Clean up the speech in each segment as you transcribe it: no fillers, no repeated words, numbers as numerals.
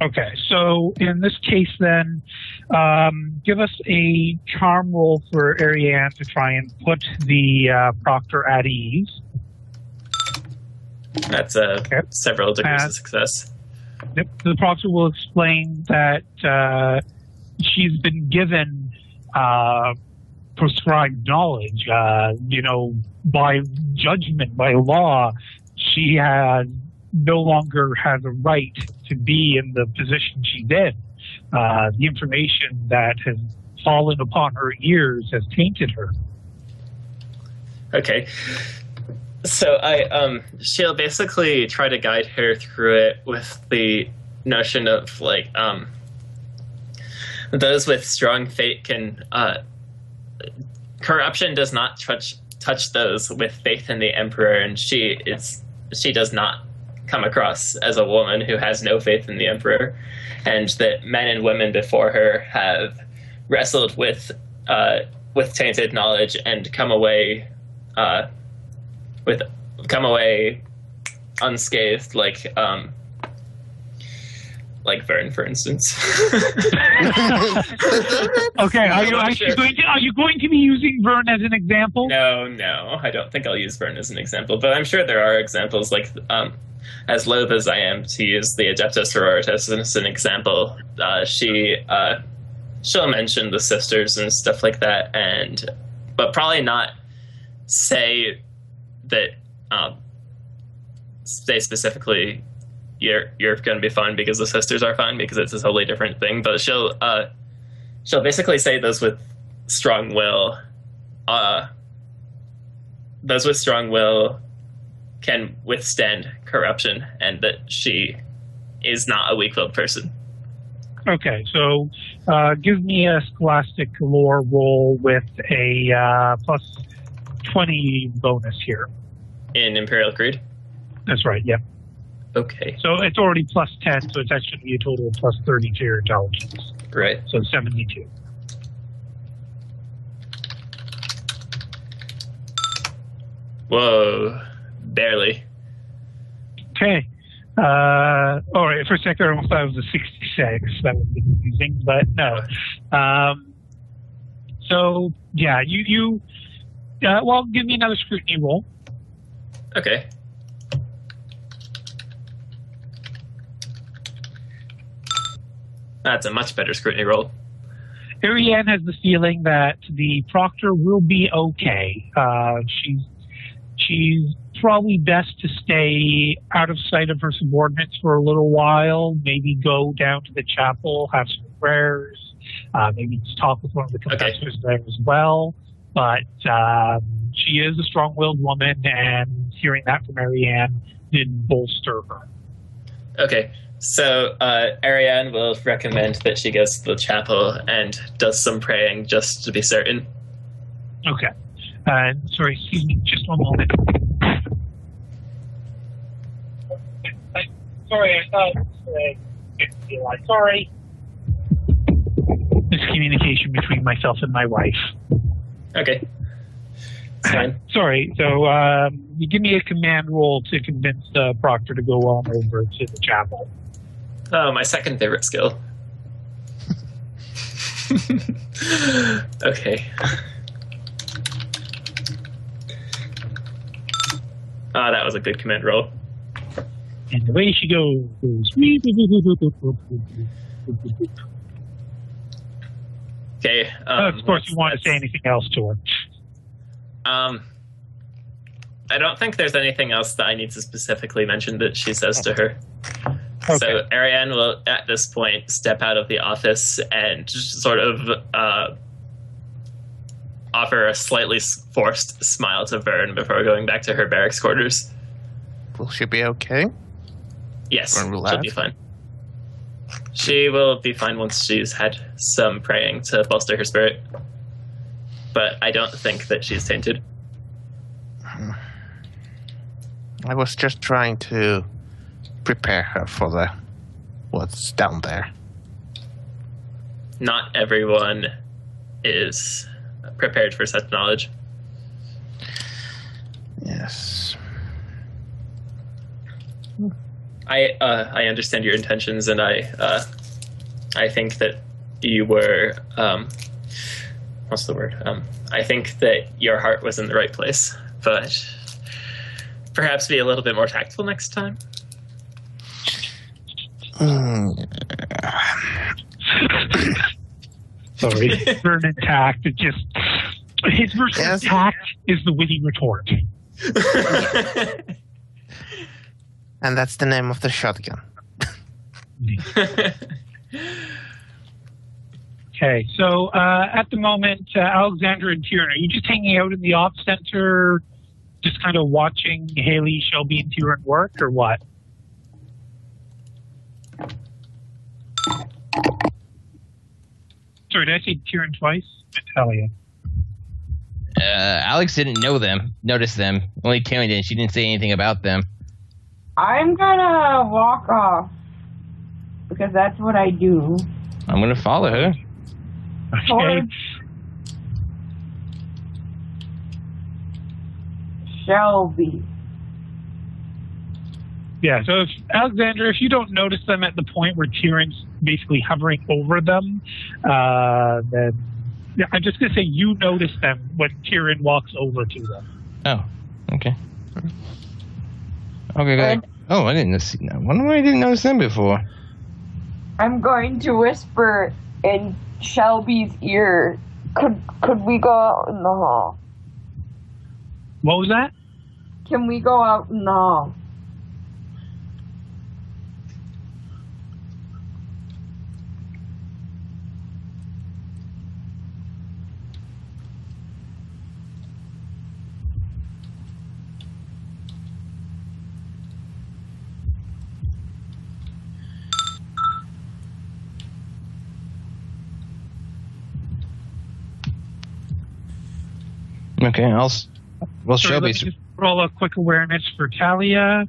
Okay, so in this case then, give us a charm roll for Ariane to try and put the proctor at ease. That's several degrees of success. Yep, the proctor will explain that she's been given prescribed knowledge, by judgment, by law. She no longer has a right to be in the position she's in. The information that has fallen upon her ears has tainted her. Okay. So she'll basically try to guide her through it with the notion of those with strong fate can, corruption does not touch those with faith in the emperor, and she does not come across as a woman who has no faith in the emperor, and that men and women before her have wrestled with tainted knowledge and come away unscathed, like Vern, for instance. Okay, are you going to be using Vern as an example? No, I don't think I'll use Vern as an example, but I'm sure there are examples. As loath as I am to use the Adepta Sororitas as an example, she'll mention the sisters and stuff like that, but probably not say that. Say specifically, you're going to be fine because the sisters are fine, because it's a totally different thing. But she'll basically say those with strong will can withstand corruption, and that she is not a weak-willed person. Okay, so give me a scholastic lore roll with a plus 20 bonus here. In Imperial Creed? That's right, yep. Okay. So it's already plus 10, so it's actually be a total of plus 30 to your intelligence. Right. So 72. Whoa. Barely. Okay. All right, for a second I almost thought it was a 66. That would be confusing, but no. So, yeah, you well, give me another scrutiny roll. Okay. That's a much better scrutiny roll. Ariane has the feeling that the proctor will be okay. She's probably best to stay out of sight of her subordinates for a little while, maybe go down to the chapel, have some prayers, maybe just talk with one of the confessors there as well. But she is a strong-willed woman, and hearing that from Ariane did bolster her. Okay. So Ariane will recommend that she goes to the chapel and does some praying just to be certain. Okay. Sorry, excuse me, just one moment. Sorry, I thought sorry. Miscommunication between myself and my wife. Okay. Fine. Sorry, so you give me a command roll to convince the proctor to go on over to the chapel. Oh, my second favorite skill. Okay. That was a good command roll. And away she goes. Okay. Of course, you want to say anything else to her. I don't think there's anything else that I need to specifically mention that she says to her. Okay. So Ariane will, at this point, step out of the office and just sort of offer a slightly forced smile to Vern before going back to her barracks quarters. Will she be okay? Yes, she'll be fine. She will be fine once she's had some praying to bolster her spirit. But I don't think that she's tainted. I was just trying to prepare her for what's down there. Not everyone is prepared for such knowledge. Yes. I understand your intentions, and I think that you were what's the word? I think that your heart was in the right place, but perhaps be a little bit more tactful next time. Sorry, Vernon tact. It just his version of tact is the witty retort. And that's the name of the shotgun. Okay, so at the moment, Alexandra and Tyrion, are you just hanging out in the op center, just kind of watching Haley, Shelby, and Tyrion work, or what? Sorry, did I say Tyrion twice? Natalia. Alex didn't notice them. Only Tyrion did. She didn't say anything about them. I'm gonna walk off because that's what I do. I'm gonna follow her. Okay. Shelby. Yeah, so Alexandra, if you don't notice them at the point where Tyrion's basically hovering over them, then yeah, I'm just going to say you notice them when Tyrion walks over to them. Oh, okay. Okay, good. Oh, I didn't see that. Wonder why I didn't notice them before. I'm going to whisper in Shelby's ear. Could we go out in the hall? What was that? Can we go out in the hall? Okay, well, Sorry, let me Shelby's... just roll a quick awareness for Talia.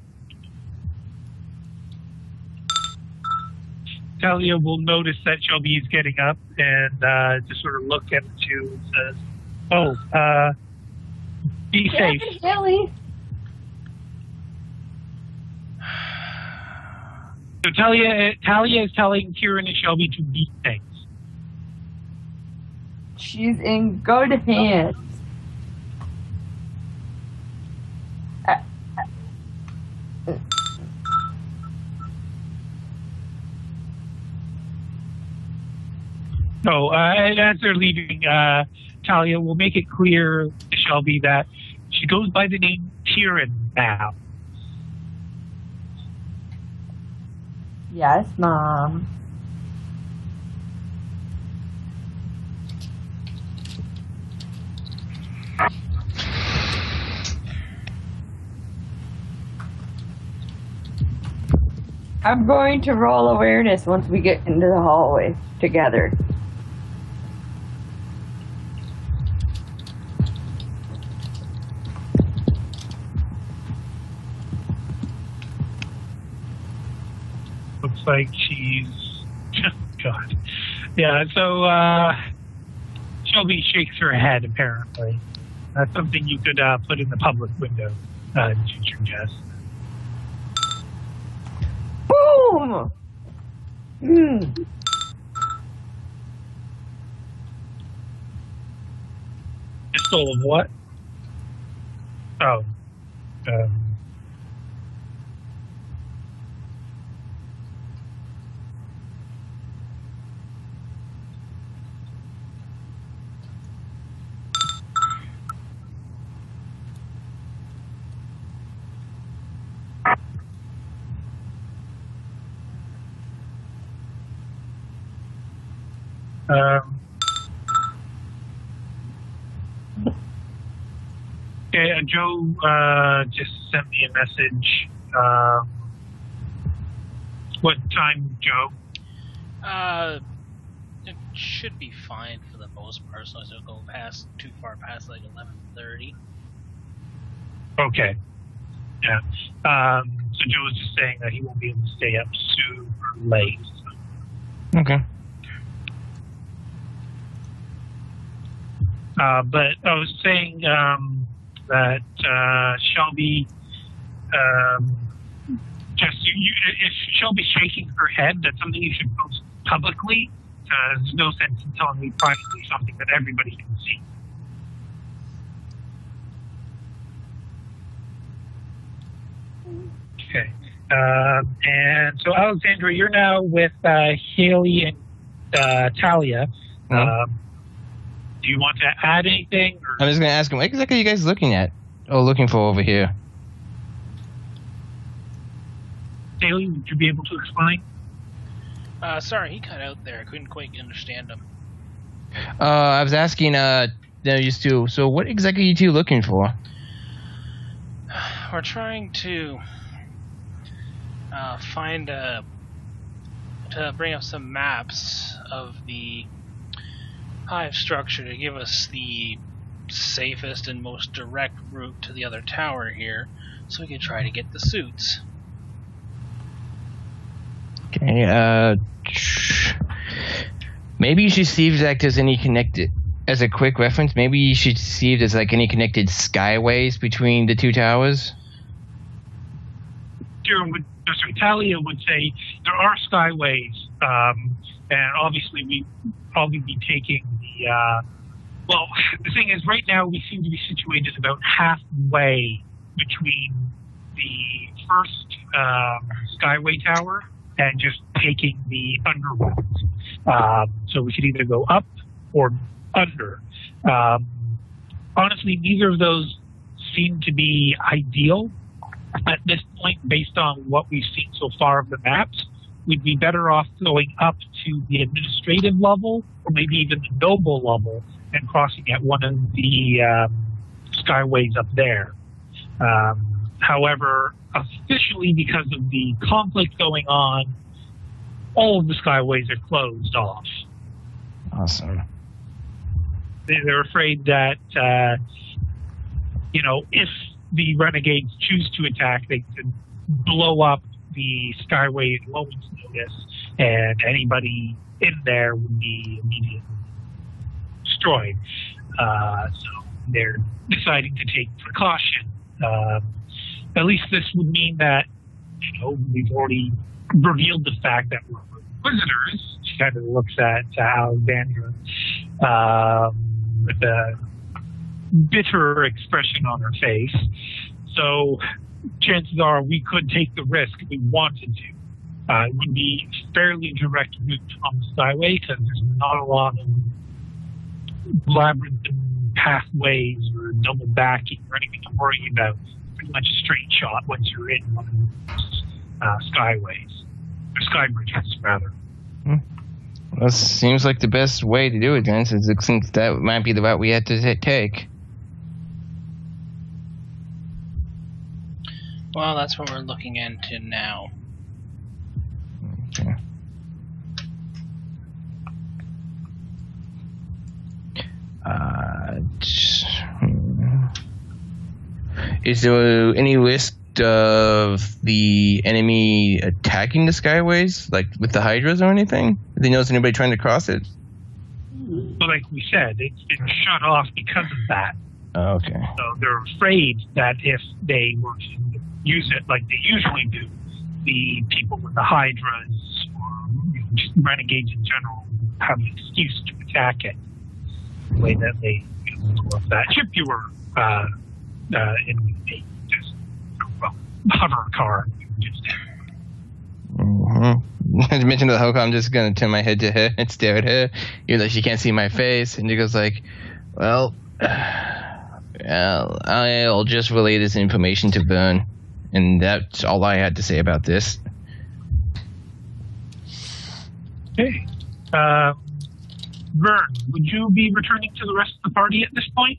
Talia will notice that Shelby is getting up and just sort of look at the two and says, be safe. Haley. So Talia is telling Tyrion and Shelby to beat things. She's in good hands. So as they're leaving, Talia will make it clear to Shelby that she goes by the name Tyrion now. Yes, Mom. I'm going to roll awareness once we get into the hallway together. Looks like she's... God. Yeah, so Shelby shakes her head, apparently. That's something you could put in the public window in future, Jess. Boom! Pistol of what? Oh. Okay, Joe just sent me a message. What time, Joe? It should be fine for the most part, so it'll go too far past like 11:30. Okay. Yeah. So Joe was just saying that he won't be able to stay up super late. So. Okay. But I was saying just if Shelby's shaking her head, that's something you should post publicly. There's no sense in telling me privately something that everybody can see. Okay. And so, Alexandra, you're now with Haley and Talia. Do you want to add anything? Or? I'm just going to ask him, what exactly are you guys looking at? Or looking for over here? Haley, would you be able to explain? Sorry, he cut out there. I couldn't quite understand him. I was asking, used to. So, what exactly are you two looking for? We're trying to to bring up some maps of the hive structure to give us the safest and most direct route to the other tower here, so we can try to get the suits. Okay, maybe you should see if there's any connected, as a quick reference, maybe you should see if there's like any connected skyways between the two towers. Talia would say there are skyways, and obviously we'd probably be taking the, well, the thing is right now we seem to be situated about halfway between the first skyway tower and just taking the underworld. So we could either go up or under. Honestly, neither of those seem to be ideal at this point. Based on what we've seen so far of the maps, we'd be better off going up to the administrative level or maybe even the noble level and crossing at one of the skyways up there. However, officially, because of the conflict going on, all of the skyways are closed off. Awesome. They're afraid that, if the renegades choose to attack, they could blow up the skyway at moment's notice, and anybody in there would be immediately destroyed. So they're deciding to take precaution. At least this would mean that, we've already revealed the fact that we're visitors. She kind of looks at Alexandra with a bitter expression on her face. So chances are we could take the risk if we wanted to. It would be fairly direct route on the skyway because there's not a lot of labyrinth pathways or double backing or anything to worry about. Pretty much a straight shot once you're in one of those skyways. Or sky bridges, rather. Well, seems like the best way to do it, then, since that might be the route we had to take. Well, that's what we're looking into now. Okay. Is there any risk of the enemy attacking the skyways, like with the hydras or anything? Do they notice anybody trying to cross it? But like we said, it's been shut off because of that. Oh, okay. So they're afraid that if they were to use it like they usually do, the people with the hydras or just renegades in general have an excuse to attack it. The way that they of that ship you were in a just hover car. As mentioned the Hulk, I'm just gonna turn my head to her and stare at her, even though she can't see my face, and she goes like, "Well, I'll just relay this information to Vern, and that's all I had to say about this." Okay. Vern, would you be returning to the rest of the party at this point?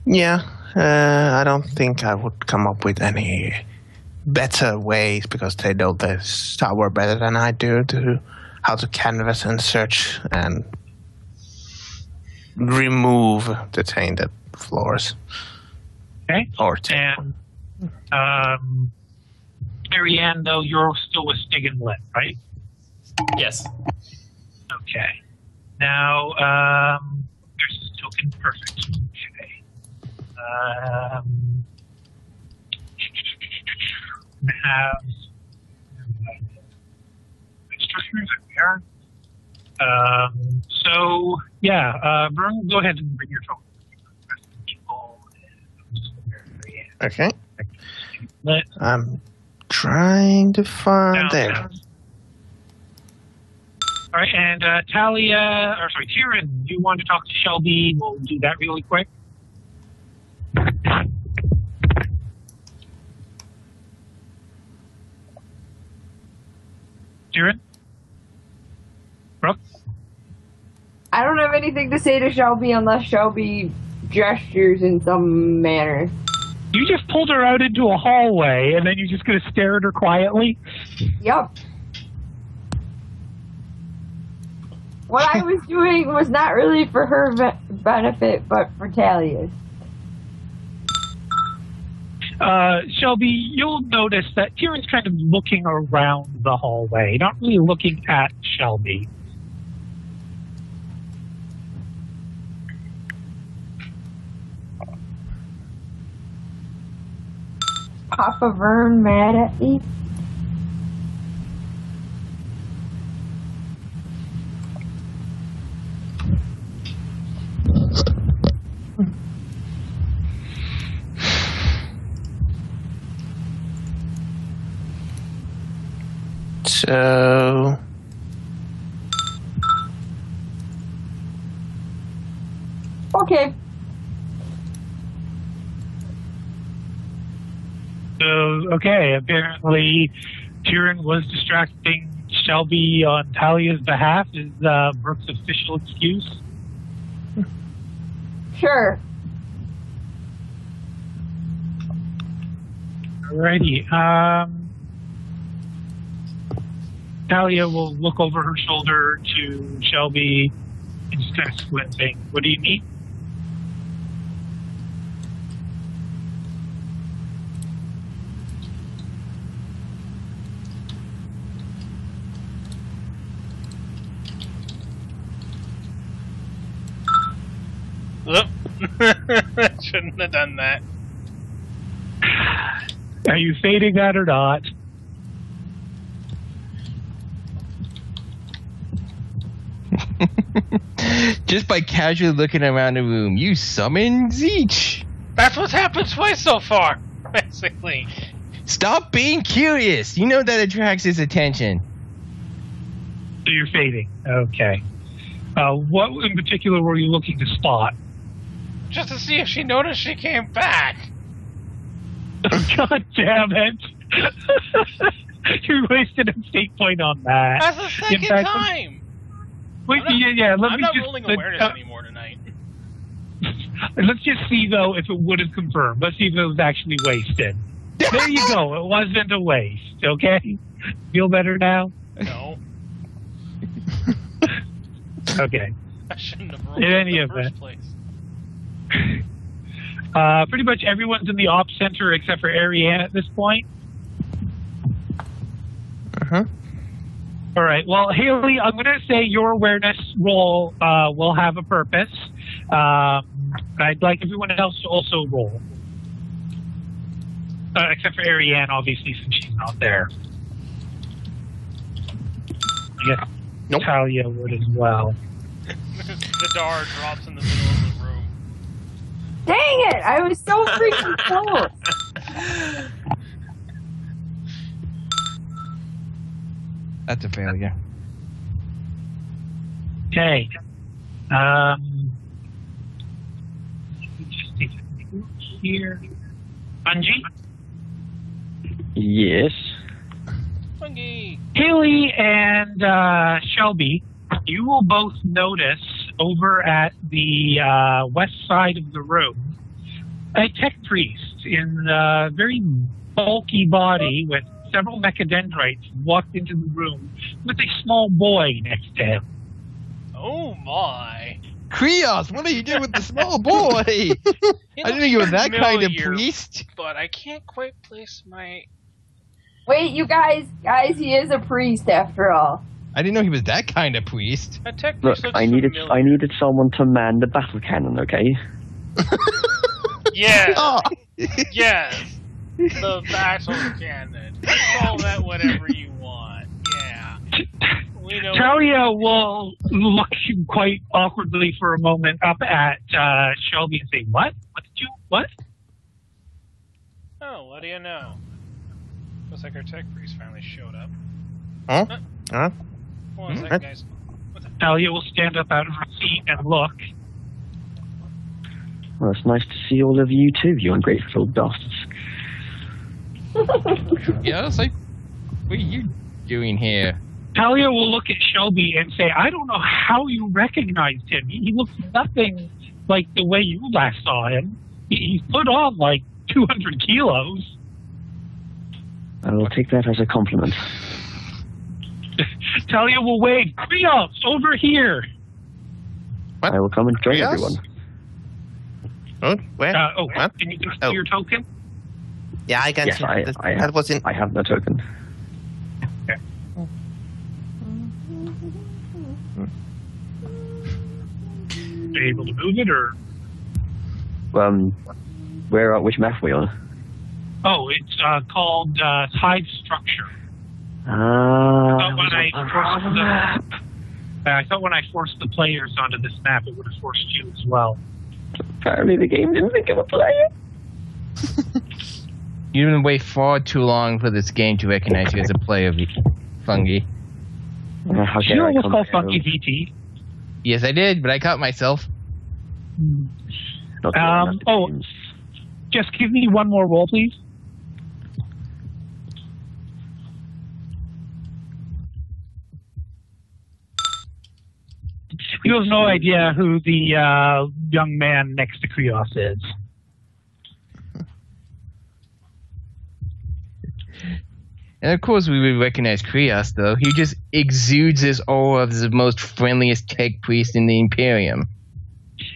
Yeah. I don't think I would come up with any better ways, because they know this tower better than I do, to how to canvass and search and remove the tainted floors. Okay. Or and Marianne, though, you're still with Stig and Lit, right? Yes. Okay. Now, there's this token. Perfect. Okay. Have structures there. So yeah, Vern, go ahead and bring your phone. Okay. I'm trying to find there. All right, and Tyrion, you want to talk to Shelby? We'll do that really quick. Tyrion? Brooke? I don't have anything to say to Shelby unless Shelby gestures in some manner. You just pulled her out into a hallway, and then you're just going to stare at her quietly? Yep. What I was doing was not really for her benefit, but for Talia's. Shelby, you'll notice that Tyrion's kind of looking around the hallway, not really looking at Shelby. Papa Vern mad at me? So... Okay. So, okay, apparently Tyrion was distracting Shelby on Talia's behalf. Is Brooke's official excuse? Sure. Alrighty. Talia will look over her shoulder to Shelby and just kind of squinting. What do you need? Shouldn't have done that. Are you fading that or not? Just by casually looking around the room, you summon Zeech. That's what's happened twice so far, basically. Stop being curious. You know that attracts his attention. So you're fading. Okay. What in particular were you looking to spot? Just to see if she noticed she came back. God damn it. You wasted a state point on that. That's the second time. Wait, I'm not rolling awareness anymore tonight. Let's just see, though, if it would have confirmed. Let's see if it was actually wasted. There you go. It wasn't a waste, okay? Feel better now? No. Okay. I shouldn't have rolled In any in the event. first place. Pretty much everyone's in the ops center except for Ariane at this point. Uh-huh. All right. Well, Haley, I'm going to say your awareness roll will have a purpose. I'd like everyone else to also roll. Except for Ariane, obviously, since she's not there. I guess Nope. Talia would as well. The door drops in the middle of the room. Dang it! I was so freaking close. That's a failure. Okay. Let me just take a look here. Bungie? Yes. Fungi. Haley and Shelby, you will both notice over at the west side of the room a tech priest in a very bulky body with several mechadendrites walked into the room with a small boy next to him. Oh my. Krios, what are you doing with the small boy? I didn't know you were that kind of familiar, priest. But I can't quite place my... Wait, you guys, he is a priest after all. I didn't know he was that kind of priest. A tech Look, priest looks I needed familiar. someone to man the battle cannon, okay? Yes. Oh, Yes. The battle cannon. Call that whatever you want. Yeah. We know. Talia will look quite awkwardly for a moment up at Shelby and say, "What? What? Oh, what do you know? Looks like our tech priest finally showed up. Huh? Huh? Hold on a second, guys. What the? Talia will stand up out of her seat and look. Well, it's nice to see all of you too, you ungrateful bastards. Yeah, I was like, what are you doing here? Talia will look at Shelby and say, "I don't know how you recognized him. He looks nothing like the way you last saw him. He's put on like 200 kilos." I will take that as a compliment. Talia will wave, "Krios, over here!" What? I will come and join Yes? everyone. Oh, where? What? Can you just Oh. see your token? Yeah, I can Yes, see I that have. was in. I have the token. Are you able to move it, or? Which map are we on? Oh, it's called Hive Structure. Ah. I thought when I forced the players onto this map, it would have forced you as well. Apparently the game didn't think of a player. You've been waiting far too long for this game to recognize you as a player, Fungi. How Did you dare I almost come call here? Funky VT? Yes, I did, but I caught myself. Not doing that. Oh, just give me one more roll, please. You have no idea who the young man next to Krios is. And of course we would recognize Krios, though. He just exudes his aura of the most friendliest tech priest in the Imperium.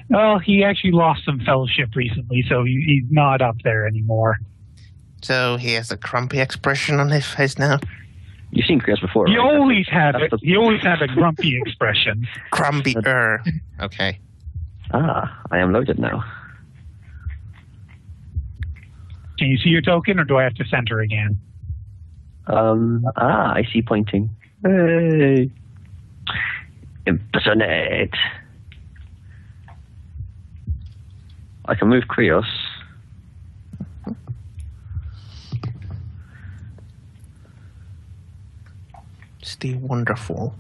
Well, he actually lost some fellowship recently, so he's not up there anymore. So he has a grumpy expression on his face now. You've seen Krios before, He right? always had That's it. He always had a grumpy expression. Grumpy. Okay. I am loaded now. Can you see your token, or do I have to center again? I see pointing. Hey. Impersonate. I can move Krios. Still wonderful.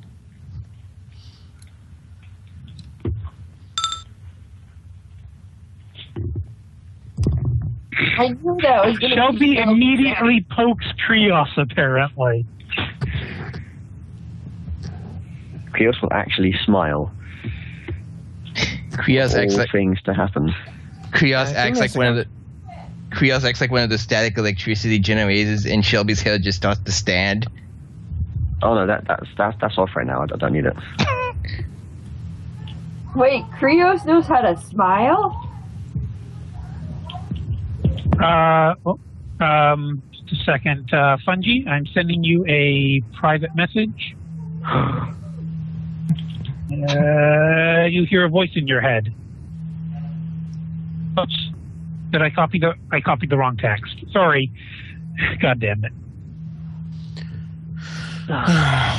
I knew that was going to Shelby immediately pokes Krios, apparently. Krios will actually smile. Krios acts All like things to happen. Krios acts like one of the Krios acts like one of the static electricity generators, and Shelby's hair just starts to stand. Oh no, that's off right now. I don't need it. Wait, Krios knows how to smile? Just a second. Fungi, I'm sending you a private message. You hear a voice in your head. Oops. Did I copy the wrong text? Sorry. God damn it.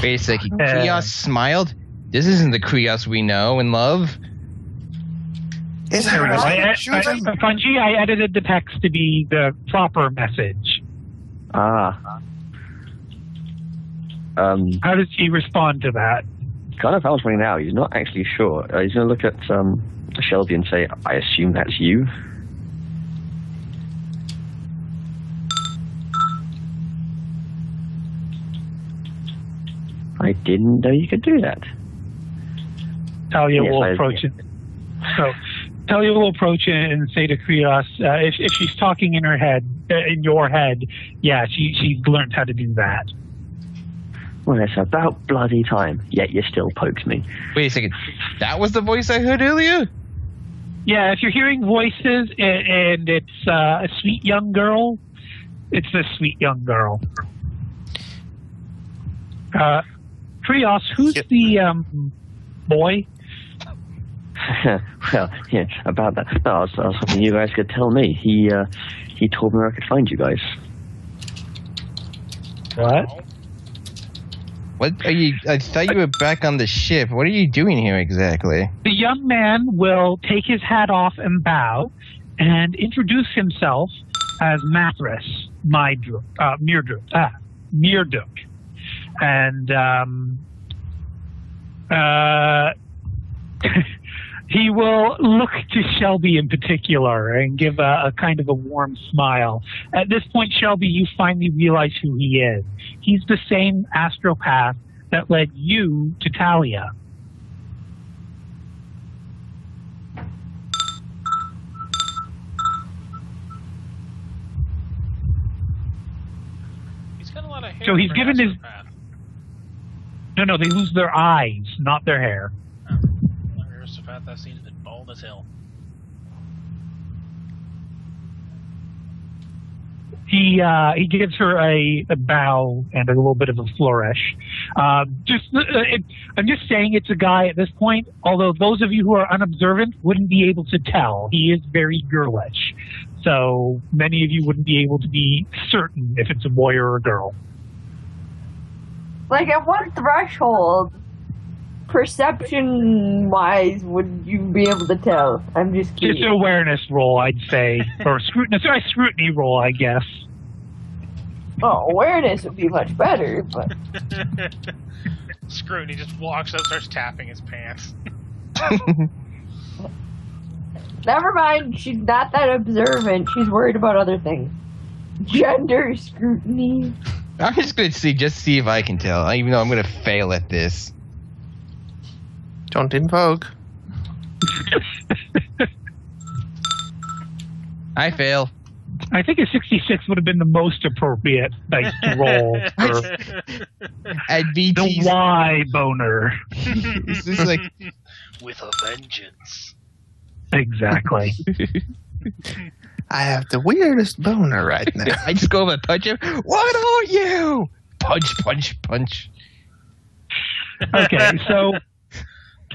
Wait a second. Krios smiled? This isn't the Krios we know and love. Is that right? Fungi, I edited the text to be the proper message. Ah. How does he respond to that? Kind of sounds funny now. He's not actually sure. He's going to look at Shelby and say, I assume that's you. I didn't know you could do that. Talia Yes, will I approach agree. it. So Talia will approach it and say to Krios, if she's talking in her head, in your head, yeah, she's learned how to do that. Well, it's about bloody time. Yet you still poked me. Wait a second. That was the voice I heard earlier? Yeah, if you're hearing voices and it's a sweet young girl, it's this sweet young girl. Krios, who's the boy? Well, yeah, about that. No, I was hoping you guys could tell me. He told me where I could find you guys. What? What are you? I thought you were back on the ship. What are you doing here exactly? The young man will take his hat off and bow and introduce himself as Mathras Meerduk. And he will look to Shelby in particular and give a kind of a warm smile. At this point, Shelby, you finally realize who he is. He's the same astropath that led you to Talia. He's got a lot of hair. So he's for given his... astropath. No, they lose their eyes, not their hair. Every aristocrat I've seen has been bald as hell. He gives her a bow and a little bit of a flourish. I'm just saying it's a guy at this point, although those of you who are unobservant wouldn't be able to tell. He is very girlish. So many of you wouldn't be able to be certain if it's a boy or a girl. Like, at what threshold, perception-wise, would you be able to tell? I'm just curious. It's an awareness roll, I'd say. Or scrutiny roll, I guess. Oh, awareness would be much better, but... Scrutiny just walks up, starts tapping his pants. Never mind, she's not that observant. She's worried about other things. Gender scrutiny. I'm just gonna see if I can tell, even though I'm gonna fail at this. Don't invoke. I fail. I think a 66 would have been the most appropriate dice to roll for At the BT's. Y boner. This is like With a vengeance. Exactly. I have the weirdest boner right now. I just go over and punch him. Why don't you? Punch, punch, punch. Okay, so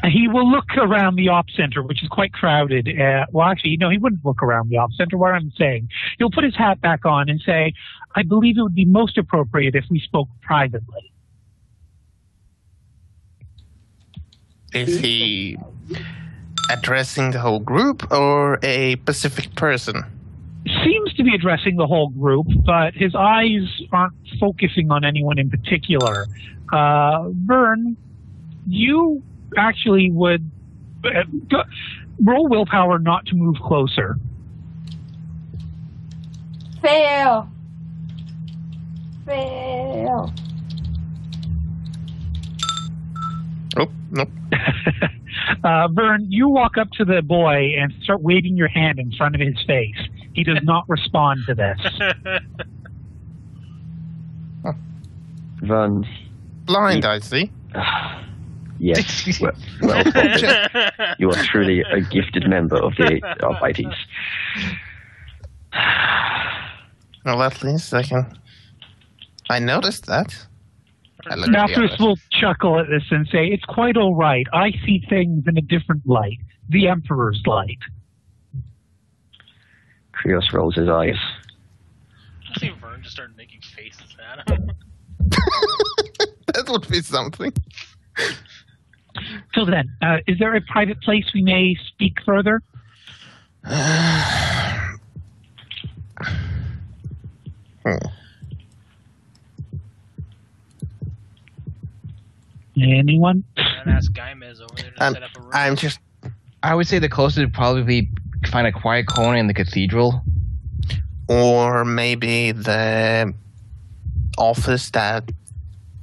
he will look around the op center, which is quite crowded. Well, actually, no, he wouldn't look around the op center. What I'm saying, he'll put his hat back on and say, I believe it would be most appropriate if we spoke privately. Is he addressing the whole group or a specific person? Seems to be addressing the whole group, but his eyes aren't focusing on anyone in particular. Vern, you actually would roll willpower not to move closer. Fail. Oh, nope. Vern, you walk up to the boy and start waving your hand in front of his face. He does not respond to this. Vern. Blind, I see. Yes. Well spotted. You are truly a gifted member of the ITs. Well, at least I noticed that. I look at the Mathras others. will chuckle at this and say, it's quite all right. I see things in a different light. The Emperor's light. Krios rolls his eyes. I see Vern just started making faces at him. That would be something. So then, is there a private place we may speak further? Anyone? And ask Gaimez over there to set up a room. I would say the closest would probably be find a quiet corner in the cathedral. Or maybe the office that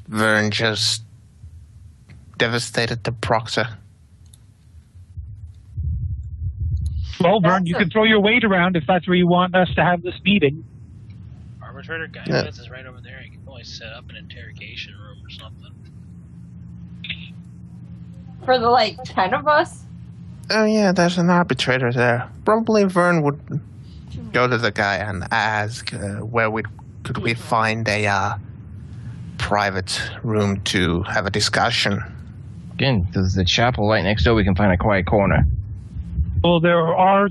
Vern just devastated the Proxer. Well, Vern, you can throw your weight around if that's where you want us to have this meeting. Arbitrator Gaimez is right over there. You can probably set up an interrogation room or something. For the, 10 of us? Oh yeah, there's an arbitrator there. Probably Vern would go to the guy and ask where could we find a private room to have a discussion. Again, there's the chapel right next door. We can find a quiet corner. Well, there are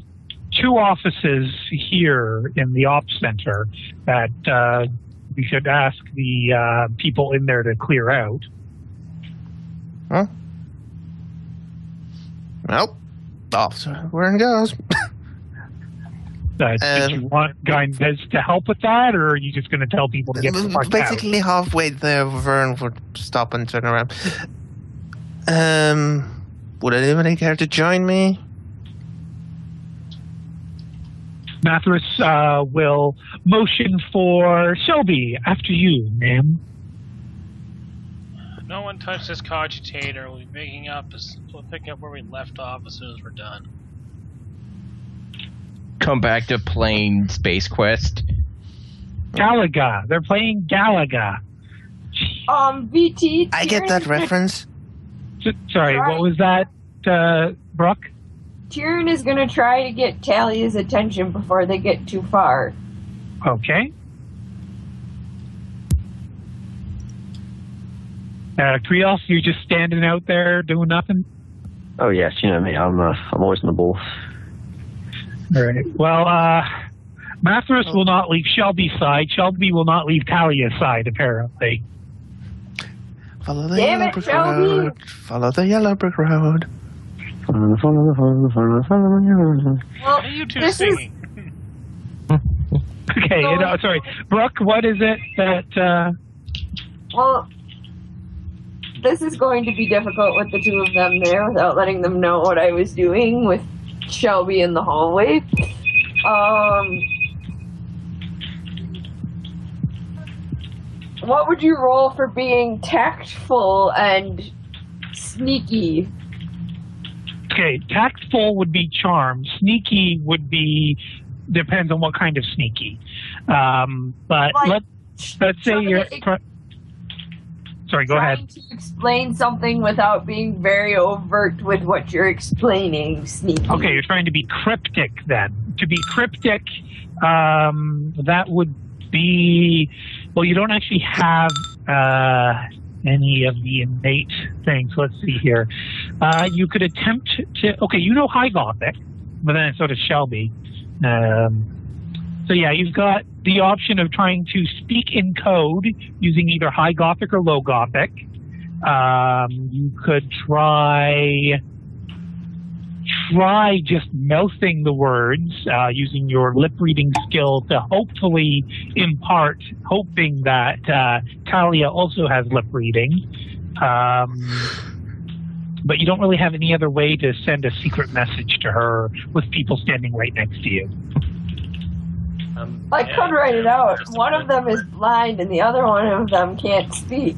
2 offices here in the ops center that we should ask the people in there to clear out. Huh? Well, officer, where it goes. Did you want guidance to help with that, or are you just going to tell people to get the fuck Basically, halfway there, Vern would stop and turn around. Would anybody care to join me? Mathras will motion for Shelby. After you, ma'am. No one touched this cogitator. We'll be making up. We'll pick up where we left off as soon as we're done. Come back to playing Space Quest. Galaga. They're playing Galaga. VT. I get that reference. Sorry, what was that, Brooke? Tyrion is going to try to get Talia's attention before they get too far. Okay. Krios, you're just standing out there doing nothing? Oh yes, you know me. I'm always on the ball. All right. Well, Mathras will not leave Shelby's side. Shelby will not leave Talia's side, apparently. Follow the Damn yellow it, brick Shelby! road. Follow the yellow brick road. Well, What are you two singing? Okay, sorry. Brooke, what is it that... Well, this is going to be difficult with the 2 of them there without letting them know what I was doing with Shelby in the hallway. What would you roll for being tactful and sneaky? Okay, tactful would be charm. Sneaky would be... Depends on what kind of sneaky. But Like, let's say you're... Sorry, go ahead. Trying to explain something without being very overt with what you're explaining, sneaky. Okay, you're trying to be cryptic then. To be cryptic, that would be... Well, you don't actually have any of the innate things. Let's see here. You could attempt to... Okay, you know High Gothic, but then so does Shelby. So yeah, you've got the option of trying to speak in code using either High Gothic or Low Gothic. You could try just mouthing the words using your lip reading skill to hopefully impart, hoping that Talia also has lip reading. But you don't really have any other way to send a secret message to her with people standing right next to you. I could write it out. One of them is blind and the other one of them can't speak.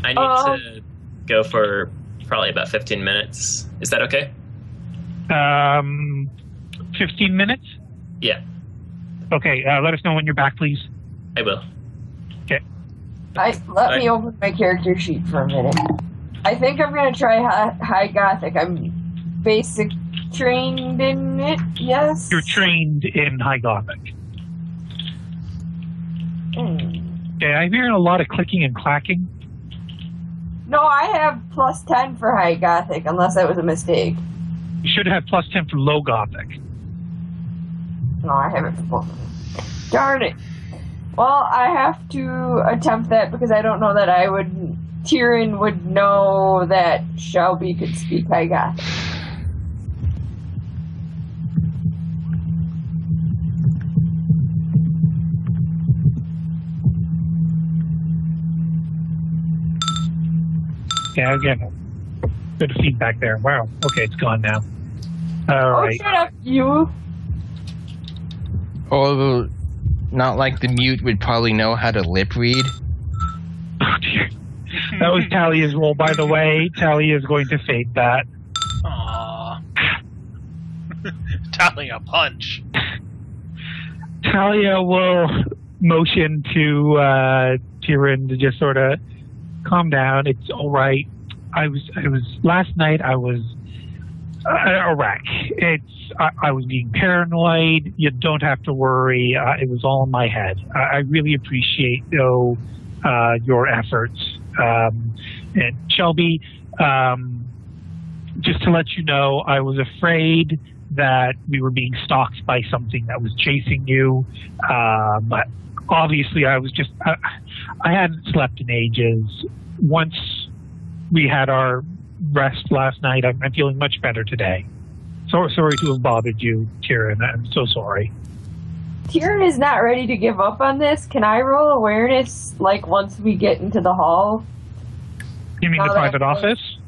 I need to go for probably about 15 minutes. Is that okay? 15 minutes? Yeah, Okay, let us know when you're back, please. I will. Okay. Let me open my character sheet for a minute. I think I'm going to try High Gothic. I'm basic trained in it, yes? You're trained in High Gothic. Okay, I'm hearing a lot of clicking and clacking. No, I have plus 10 for High Gothic, unless that was a mistake. You should have plus 10 for Low Gothic. No, I have it for both of them. Darn it. Well, I have to attempt that because I don't know that Tyrion would know that Shelby could speak High Gothic. Yeah, again, good feedback there. Wow. Okay, it's gone now. All right. Shut up, you. Although, not like the mute would probably know how to lip read. Oh, dear. That was Talia's roll, by the way. Talia is going to fade that. Aww. Talia punch. Talia will motion to Tyrion to just sort of calm down. It's all right. Last night I was a wreck. I was being paranoid. You don't have to worry. It was all in my head. I really appreciate though your efforts. And Shelby, just to let you know, I was afraid that we were being stalked by something that was chasing you. But obviously, I hadn't slept in ages. Once we had our rest last night, I'm feeling much better today. So sorry to have bothered you, Tyrion. I'm so sorry. Tyrion is not ready to give up on this. Can I roll awareness, like, once we get into the hall? You mean the private office?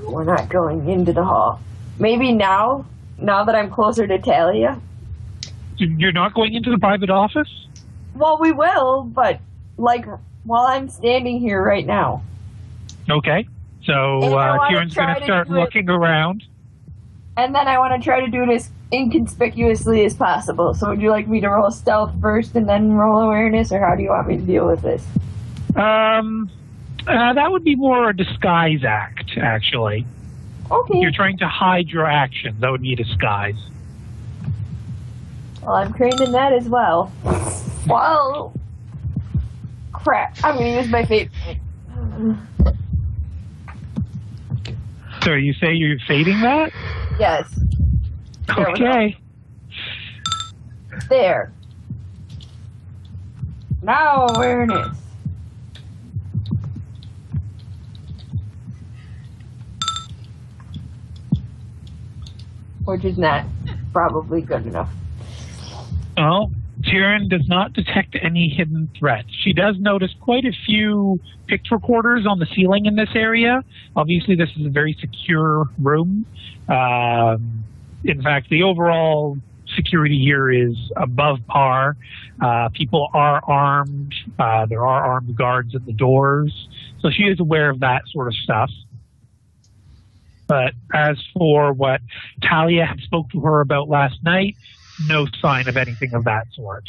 We're not going into the hall. Maybe now that I'm closer to Talia. You're not going into the private office? Well, we will, but, like, while I'm standing here right now. Okay. So Tyrion's going to start looking around. And then I want to try to do it as inconspicuously as possible. So would you like me to roll stealth first and then roll awareness, or how do you want me to deal with this? That would be more a disguise act, actually. Okay. You're trying to hide your actions. That would be a disguise. Well, I'm trained in that as well. Well, crap. I'm going to use my fate. So you say you're fading that? Yes. Okay. There. Now awareness. Which is not probably good enough. Well, Tyrion does not detect any hidden threats. She does notice quite a few pict recorders on the ceiling in this area. Obviously, this is a very secure room. In fact, the overall security here is above par. People are armed. There are armed guards at the doors. So she is aware of that sort of stuff. But as for what Talia had spoke to her about last night, no sign of anything of that sort.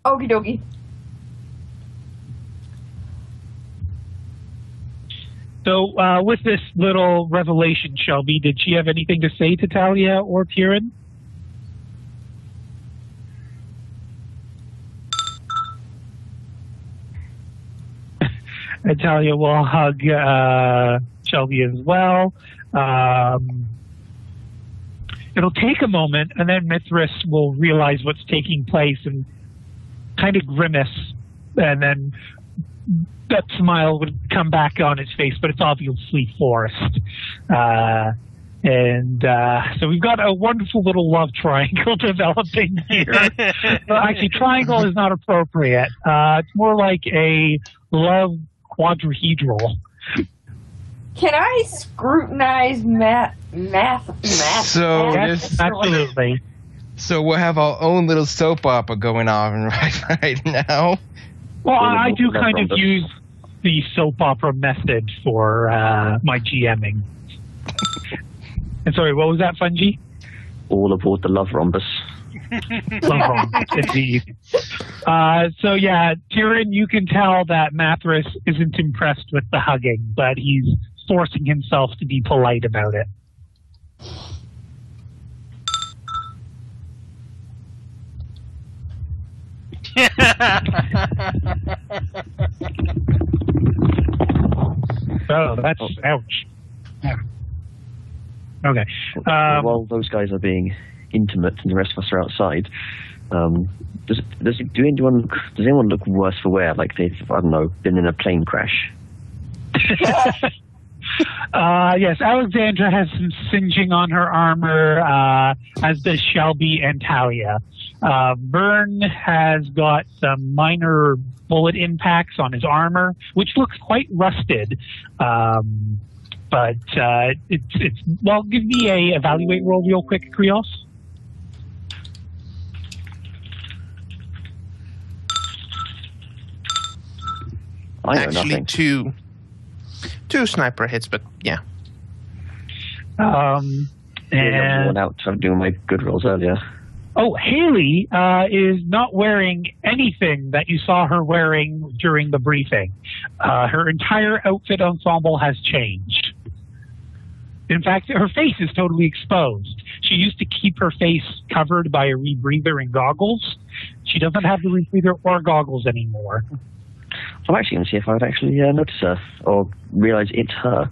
Okie dokie. So with this little revelation, Shelby, did she have anything to say to Talia or Tyrion? And Talia will hug Shelby as well. It'll take a moment, and then Mithras will realize what's taking place and kind of grimace, and then that smile would come back on his face, but it's obviously forced. So we've got a wonderful little love triangle developing here. Actually, triangle is not appropriate. It's more like a love quadrihedral. Can I scrutinize math? So Yes, absolutely. So we'll have our own little soap opera going on right now. Well, I do kind of use the soap opera method for my GMing. And sorry, what was that, Fungi? All aboard the love rhombus. Love rhombus, indeed. So yeah, Tyrion, you can tell that Mithras isn't impressed with the hugging, but he's forcing himself to be polite about it. Oh, that's ouch. Yeah. Okay. While those guys are being intimate and the rest of us are outside, does anyone look worse for wear? Like they've, I don't know, been in a plane crash? Yes, Alexandra has some singeing on her armor, as does Shelby and Talia. Vern has got some minor bullet impacts on his armor, which looks quite rusted. But it's well, give me a evaluate roll real quick, Krios. I know Actually, nothing. two sniper hits, but yeah. And Worn out from doing my good rolls earlier. oh, Haley is not wearing anything that you saw her wearing during the briefing. Her entire outfit ensemble has changed. In fact, her face is totally exposed. She used to keep her face covered by a rebreather and goggles. She doesn't have the rebreather or goggles anymore. I'm actually going to see if I would actually notice her or realise it's her.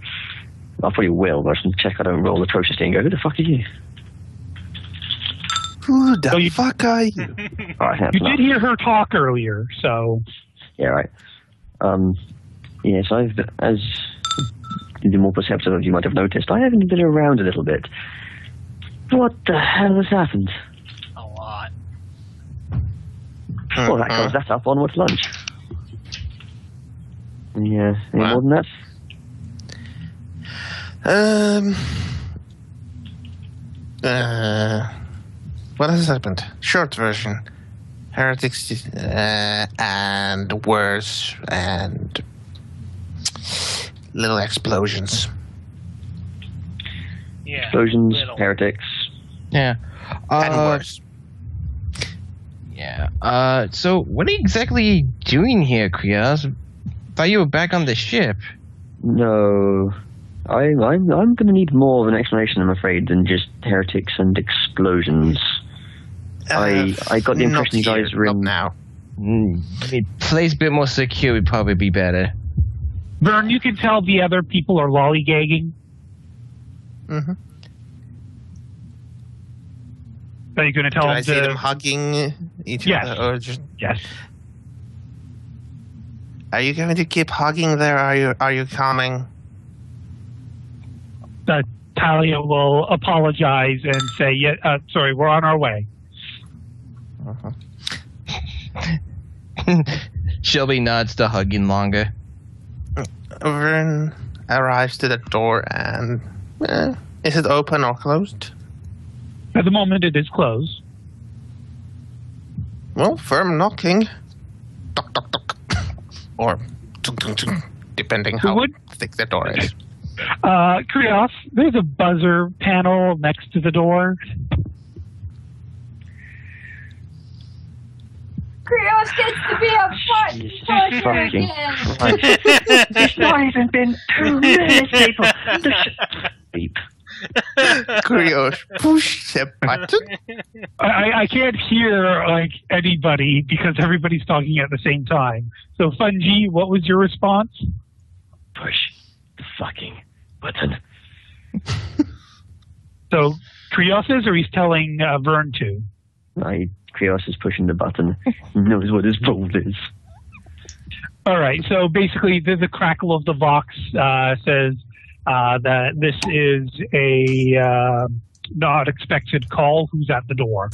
I probably will, but I should check I don't roll the atrociously and go, who the fuck are you? Who the fuck are you? Right, you did hear her talk earlier, so... Yeah, right. Yes, as the more perceptive of you might have noticed, I haven't been around a little bit. What the hell has happened? A lot. Well, that covers that up. Onwards lunch. Yeah, any more than that? What has happened? Short version. Heretics and worse and little explosions. Yeah. Explosions, little. heretics. Yeah. And worse. Yeah. So what are you exactly doing here, Krios? Thought you were back on the ship. No. I'm going to need more of an explanation, I'm afraid, than just heretics and explosions. I got the impression you guys were in... now. A place a bit more secure would probably be better. Vern, you can tell the other people are lollygagging. Mm-hmm. Are you going to tell Do them I see them hugging each Yes. other? Or just... Yes. Are you going to keep hugging there? Are you coming? Talia will apologize and say, sorry, we're on our way. Shelby nods to hugging longer. Vern arrives to the door and... is it open or closed? At the moment, it is closed. Well, firm knocking. Tock, tock, tock. Or tunk, tunk, tunk, depending how thick the door is. Krios, there's a buzzer panel next to the door. Krios gets to be a button pusher again. It's not even been 2 minutes, people. Beep. Krios, push the button. I can't hear anybody because everybody's talking at the same time. So, Fungi, what was your response? Push the fucking button. So, Krios is, or he's telling Vern to? Krios is pushing the button. He knows what his role is. All right. So basically, the crackle of the Vox says that this is a not expected call. Who's at the door?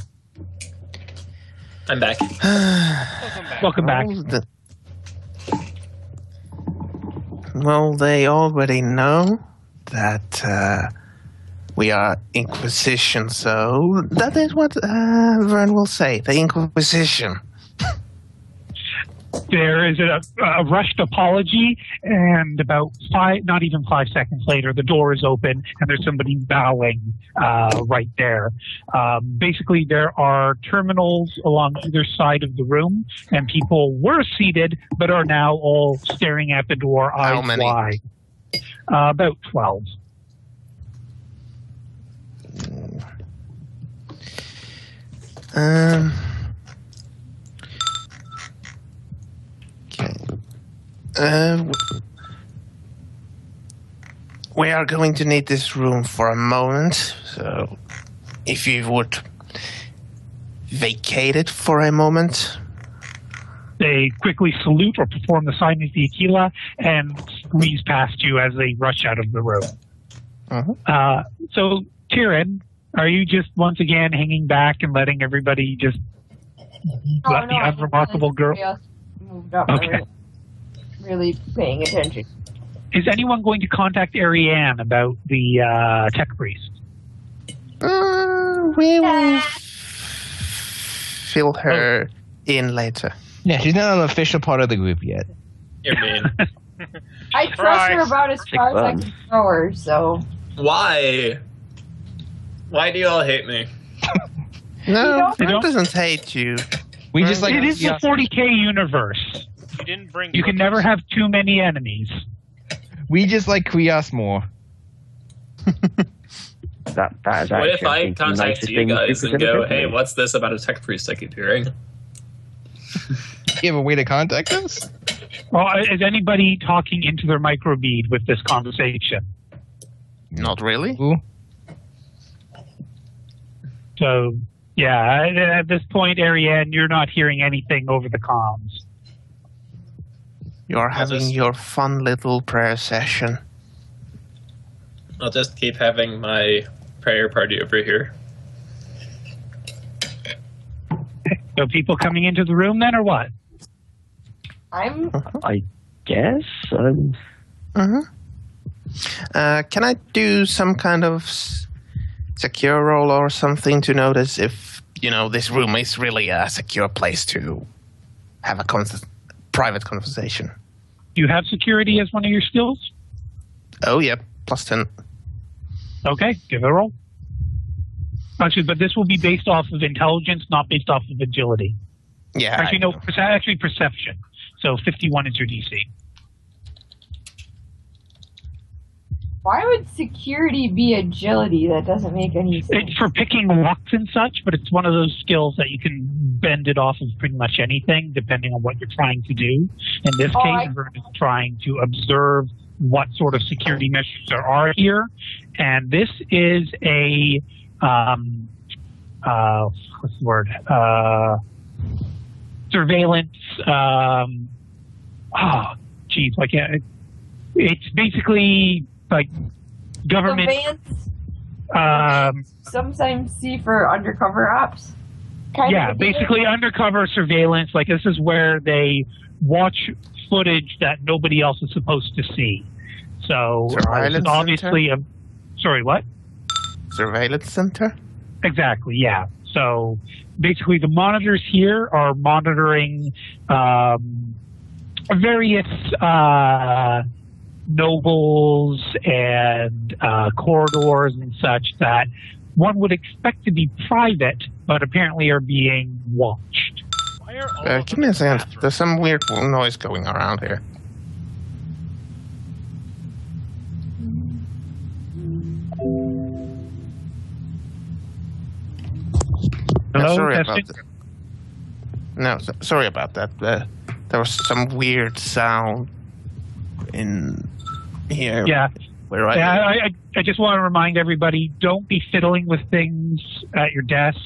I'm back. Welcome back. Well, they already know that we are Inquisition, so that is what Vern will say, the Inquisition. There is a rushed apology, and about not even 5 seconds later, the door is open, and there's somebody bowing right there. Basically, there are terminals along either side of the room, and people were seated, but are now all staring at the door, How eyes many? wide. About 12. We are going to need this room for a moment, so if you would vacate it for a moment. They quickly salute or perform the sign of the Aquila and squeeze past you as they rush out of the room. So, Tyrion, are you just once again hanging back and letting everybody just let the unremarkable girl? Moved up. Okay. Really paying attention. Is anyone going to contact Ariane about the tech priest? We will fill her in later. Yeah, she's not an official part of the group yet. You're mean. I trust her about as far as I can throw her, so... Why? Why do you all hate me? No, Vern doesn't hate you. We just like it is the 40K universe. You didn't bring. You can never have too many enemies. We just like Krios more. That is What if actually, I think, the contact nicest you thing guys and ever go, said to hey, me. what's this about a tech priest I keep hearing? You have a way to contact us? Well, is anybody talking into their microbead with this conversation? Not really. Ooh. So, yeah, at this point, Ariane, you're not hearing anything over the comms. You're having your fun little prayer session. I'll just keep having my prayer party over here. So people coming into the room then, or what? I guess. Can I do some kind of secure roll or something to notice if, this room is really a secure place to have a private conversation? Do you have security as one of your skills? Oh, yeah, plus 10. Okay, give it a roll. Actually, but this will be based off of intelligence, not based off of agility. Yeah. Actually, no, actually perception. So 51 is your DC. Why would security be agility? That doesn't make any sense. It's for picking locks and such, but it's one of those skills that you can bend it off of pretty much anything, depending on what you're trying to do. In this case, we're just trying to observe what sort of security measures there are here. And this is a, what's the word? Surveillance, it's basically like government. Surveillance, sometimes see for undercover ops. Basically undercover surveillance. Like this is where they watch footage that nobody else is supposed to see. So Surveillance obviously, sorry, what? Surveillance center? Exactly. Yeah. So basically, the monitors here are monitoring various nobles and corridors and such that one would expect to be private, but apparently are being watched. Why are all Give me a second. There's some weird noise going around here. Hello, sorry testing? about that. No, sorry about that. There was some weird sound in here. Yeah. Where I just want to remind everybody, don't be fiddling with things at your desk.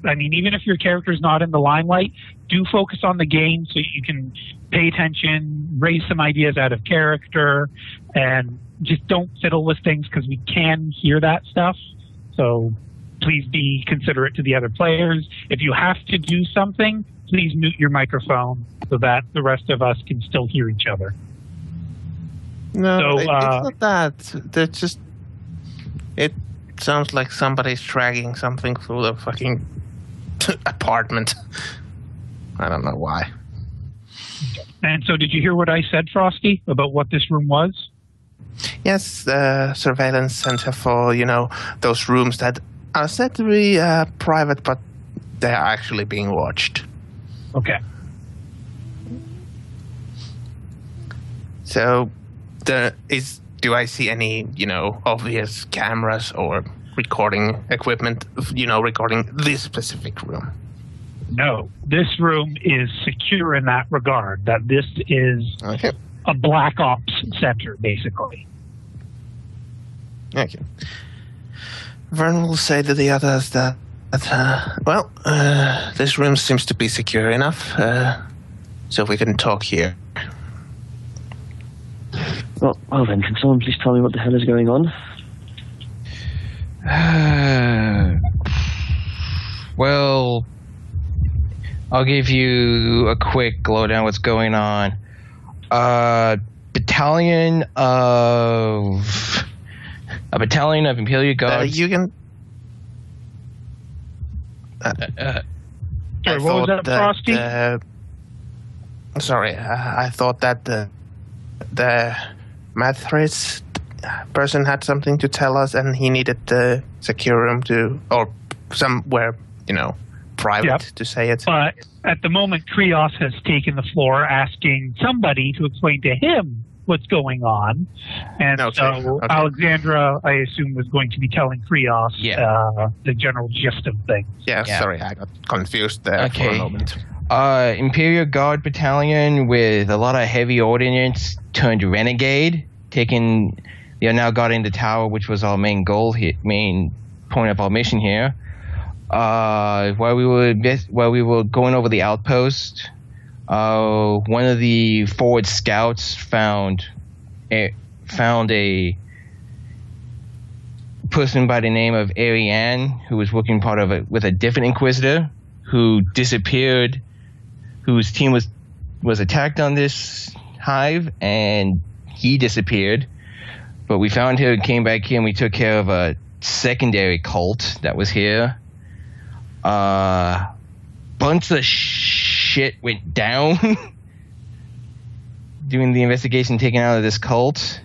Even if your character's not in the limelight, do focus on the game so you can pay attention, raise some ideas out of character, and just don't fiddle with things because we can hear that stuff. So please be considerate to the other players. If you have to do something, please mute your microphone so that the rest of us can still hear each other. No, it's not that. It sounds like somebody's dragging something through the fucking apartment. I don't know why. And so did you hear what I said, Frosty, about what this room was? Yes, the surveillance center for, those rooms that are said to be private, but they're actually being watched. Okay. So, do I see any, obvious cameras or recording equipment, recording this specific room? No, this room is secure in that regard, that this is a black ops center, basically. Okay. Vern will say to the others that this room seems to be secure enough, so we can talk here. Well then, can someone please tell me what the hell is going on? Well, I'll give you a quick lowdown what's going on. A battalion of Imperial Guards. You can... Sorry, what was that, Frosty? Sorry, I thought that the Mathris person had something to tell us, and he needed the secure room or somewhere, private to say it. But at the moment, Krios has taken the floor, asking somebody to explain to him what's going on, and so Alexandra, I assume, was going to be telling Krios the general gist of things. Yeah, sorry, I got confused there for a moment. Imperial Guard battalion with a lot of heavy ordnance turned renegade, they are now guarding the tower, which was our main goal here, main point of our mission here. While we were going over the outpost, one of the forward scouts found a person by the name of Ariane, who was working with a different Inquisitor, who disappeared, whose team was attacked on this hive, and he disappeared. But we found him, came back here, and we took care of a secondary cult that was here. Bunch of shit went down doing the investigation, taken out of this cult.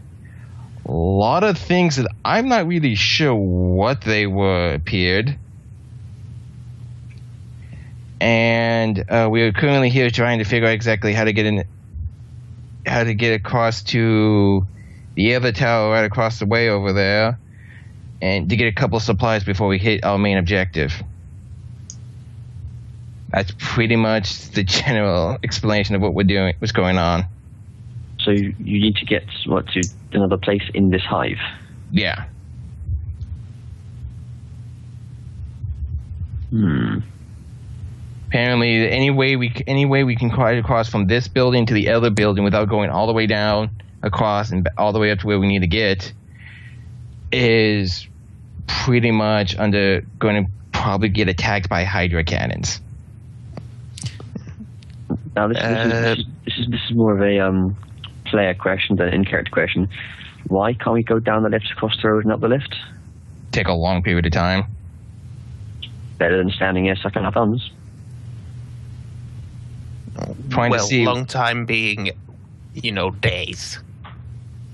A lot of things that I'm not really sure what they were appeared. And we are currently here trying to figure out exactly how to get across to the other tower right across the way over there, and to get a couple of supplies before we hit our main objective. That's pretty much the general explanation of what we're doing, what's going on. So you need to get to another place in this hive. Yeah. Apparently, any way we can quite across from this building to the other building without going all the way down across and all the way up to where we need to get is pretty much going to probably get attacked by Hydra cannons. Now this is more of a player question than an in-character question. Why can't we go down the lift, across the road, and up the lift? Take a long period of time. Better than standing here sucking our thumbs. Trying to see. Long time being, days.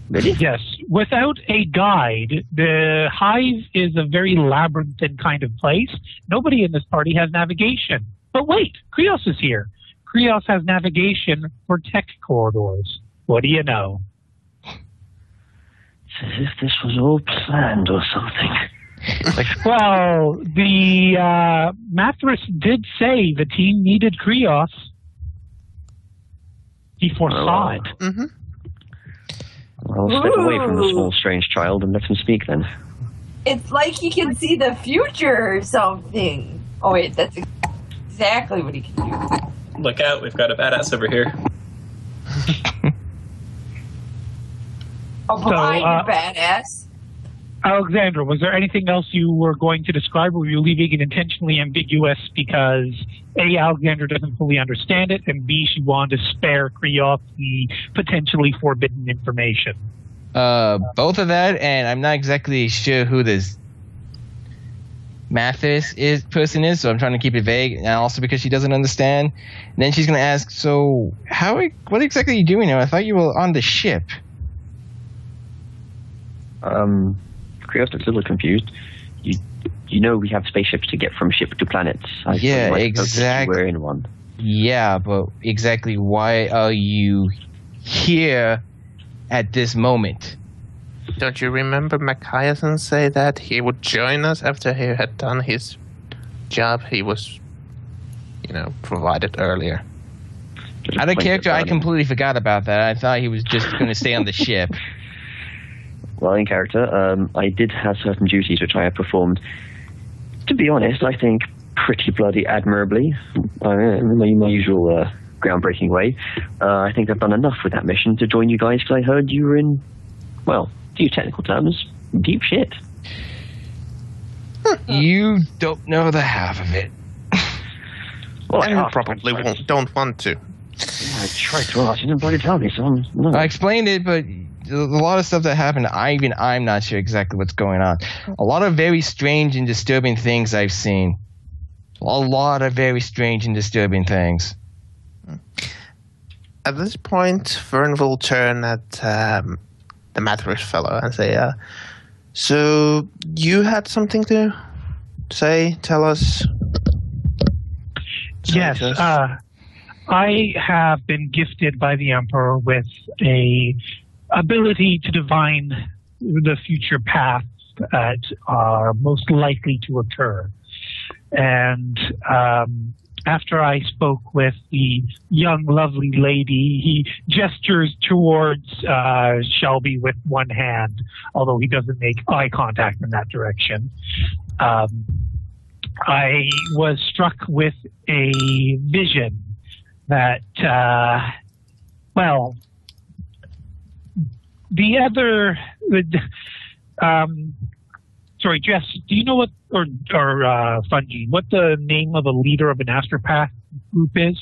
Really? Yes. Without a guide, the hive is a very labyrinthine kind of place. Nobody in this party has navigation. But wait, Krios is here. Krios has navigation for tech corridors. What do you know? It's as if this was all planned or something. Well, the Mathras did say the team needed Krios. He foresaw it. Mm-hmm. I'll step away from the small, strange child and let him speak then. It's like he can see the future or something. Oh wait, that's exactly what he can do. Look out, we've got a badass over here. Oh, blind badass. Alexandra, was there anything else you were going to describe, or were you leaving it intentionally ambiguous because A, Alexandra doesn't fully understand it, and B, she wanted to spare Krios the potentially forbidden information? Both of that, and I'm not exactly sure who this Mathis person is, so I'm trying to keep it vague, and also because she doesn't understand. And then she's going to ask, so what exactly are you doing now? I thought you were on the ship. Krios looks a little confused. You know we have spaceships to get from ship to planets. Yeah, exactly. We're in one. Yeah, but exactly why are you here at this moment? Don't you remember Machiasen say that he would join us after he had done his job he was, provided earlier? Out of character, I completely forgot about that. I thought he was just going to stay on the ship. Well, in character, I did have certain duties which I have performed. To be honest, I think pretty bloody admirably, in my usual groundbreaking way. I think I've done enough with that mission to join you guys because I heard you were in, well, to use technical terms, deep shit. You don't know the half of it. Well, And you probably don't want to. I tried to ask, you didn't bloody tell me, so no. I explained it, but a lot of stuff that happened, I'm not sure exactly what's going on. A lot of very strange and disturbing things I've seen. A lot of very strange and disturbing things. At this point, Vern will turn at the Mathras fellow and say, so you had something to say, tell us? Yes, I have been gifted by the Emperor with a ability to divine the future paths that are most likely to occur. And after I spoke with the young, lovely lady, he gestures towards Shelby with one hand, although he doesn't make eye contact in that direction. I was struck with a vision that, sorry, Jess, do you know what, or Fungi, what the name of a leader of an astropath group is?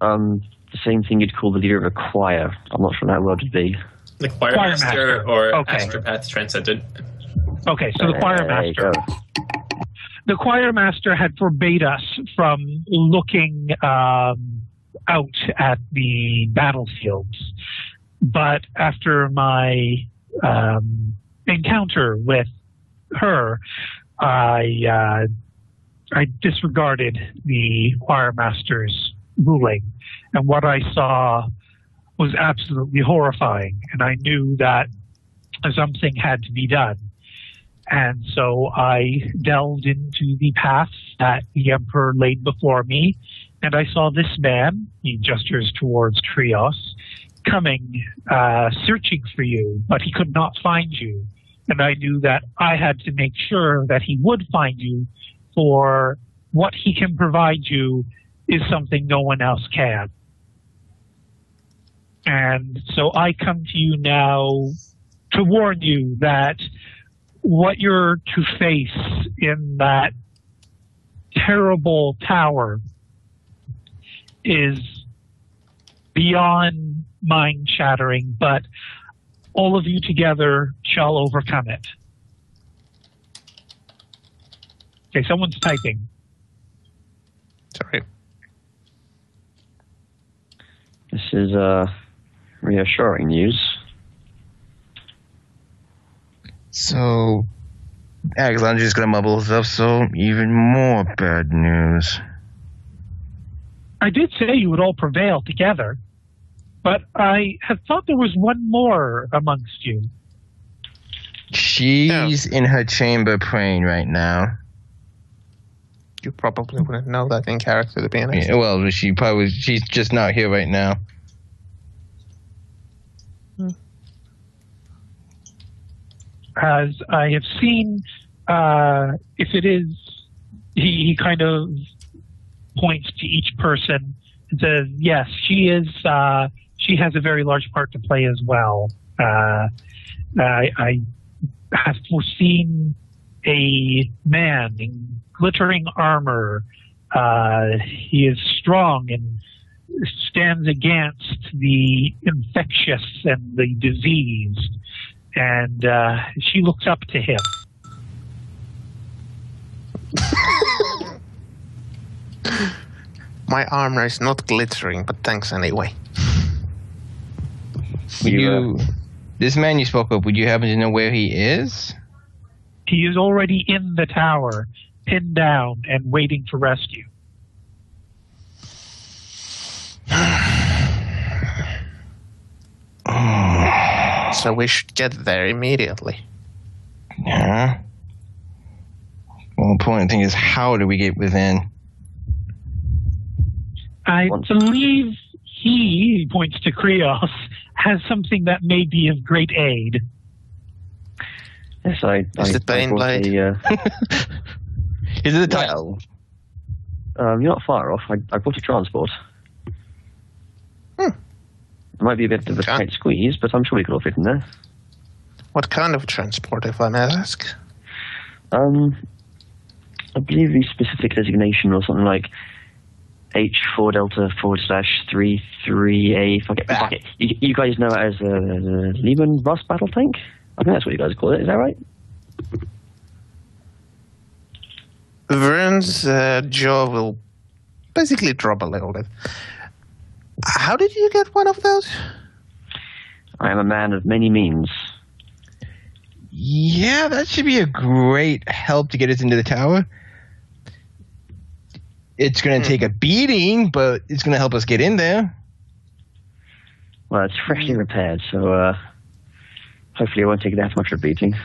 The same thing you'd call the leader of a choir. I'm not sure what that word would be. The choir master or astropath transcendent. Okay, so the choir master. The choir master had forbade us from looking out at the battlefields. But after my encounter with her, I disregarded the choir master's ruling, and what I saw was absolutely horrifying, and I knew that something had to be done. And so I delved into the path that the Emperor laid before me, and I saw this man, he gestures towards Trios, coming, searching for you, but he could not find you. And I knew that I had to make sure that he would find you, for what he can provide you is something no one else can. And so I come to you now to warn you that what you're to face in that terrible tower is beyond mind-shattering, but all of you together shall overcome it. Okay, someone's typing. Sorry. This is reassuring news. So, Alexander's gonna mumble stuff, so even more bad news. I did say you would all prevail together, but I had thought there was one more amongst you. She's in her chamber praying right now. You probably wouldn't know that in character, to be honest. Yeah, well, she's just not here right now. As I have seen, if it is, he kind of points to each person and says, yes, she is, she has a very large part to play as well. I have foreseen a man in glittering armor. He is strong and stands against the infectious and the diseased. And she looks up to him. My armor is not glittering, but thanks anyway. This man you spoke of, would you happen to know where he is? He is already in the tower, pinned down and waiting for rescue. So we should get there immediately. Yeah. Well, the important thing is, how do we get within? I believe he points to Krios, has something that may be of great aid. Yes, Is it Bane Blade? Is it the title? You're not far off. I brought a transport. It might be a bit of a tight squeeze, but I'm sure we could all fit in there. What kind of transport, if I may ask? I believe the specific designation or something like H4 Delta /33A. Fuck it. You guys know it as a Lehman Ross battle tank? I think that's what you guys call it. Is that right? Vern's jaw will basically drop a little bit. How did you get one of those? I am a man of many means. Yeah, that should be a great help to get us into the tower. It's going to take a beating, but it's going to help us get in there. Well, it's freshly repaired, so hopefully it won't take that much of a beating.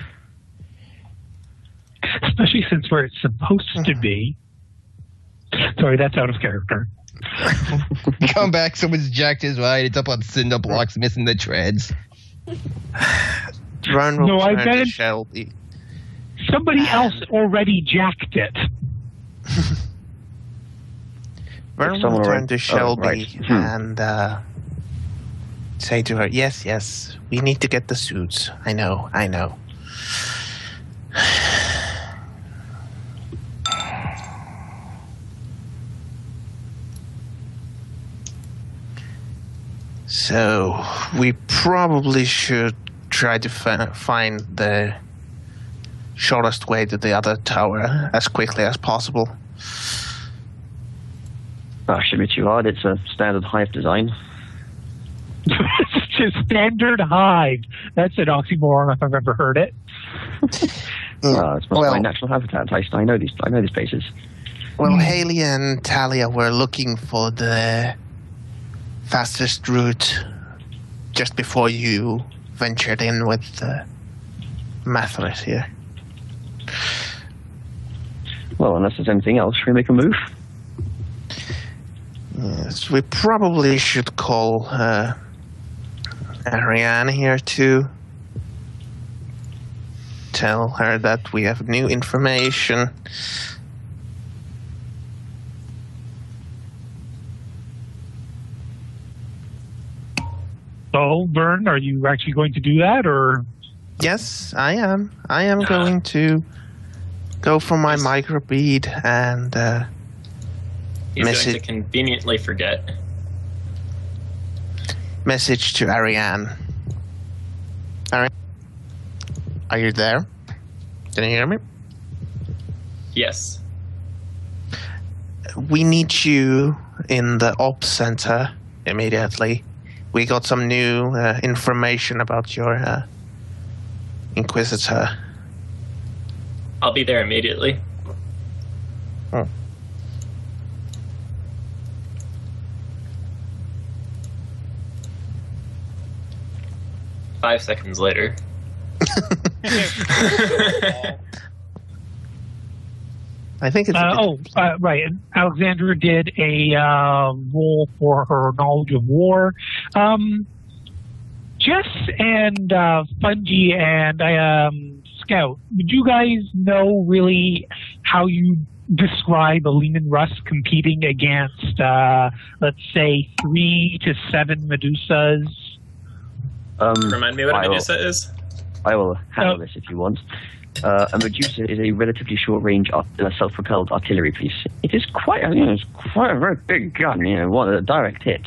Especially since where it's supposed to be. Sorry, that's out of character. Come back, someone's jacked his ride. It's up on cinder blocks, missing the treads. Vern will No, I turn to meant- Shelby. Somebody else already jacked it. Vern will someone turn already- to Shelby right. and say to her, yes, we need to get the suits. I know. So, we probably should try to find the shortest way to the other tower as quickly as possible. Shouldn't be too hard. It's a standard hive design. It's just standard hive. That's an oxymoron if I've ever heard it. It's my natural habitat. I know these places. Well, Haley and Talia were looking for the fastest route just before you ventured in with Mathras here. Well, unless there's anything else, should we make a move? Yes, we probably should call Ariane here to tell her that we have new information. So, Vern, are you actually going to do that, or? Yes, I am. I am going to go for my microbead and He's Message- going to conveniently forget. message to Ariane. Ariane, are you there? Can you hear me? Yes. We need you in the ops center immediately. We got some new information about your Inquisitor. I'll be there immediately. Oh. Five seconds later. I think it's. Right. And Alexandra did a roll for her knowledge of war. Jess and Fungi and Scout, would you guys know really how you describe a Lehman Russ competing against, let's say, 3 to 7 Medusas? Remind me what a Medusa is? I will handle this if you want. A Medusa is a relatively short-range self-propelled artillery piece. It is quite a very big gun. A direct hit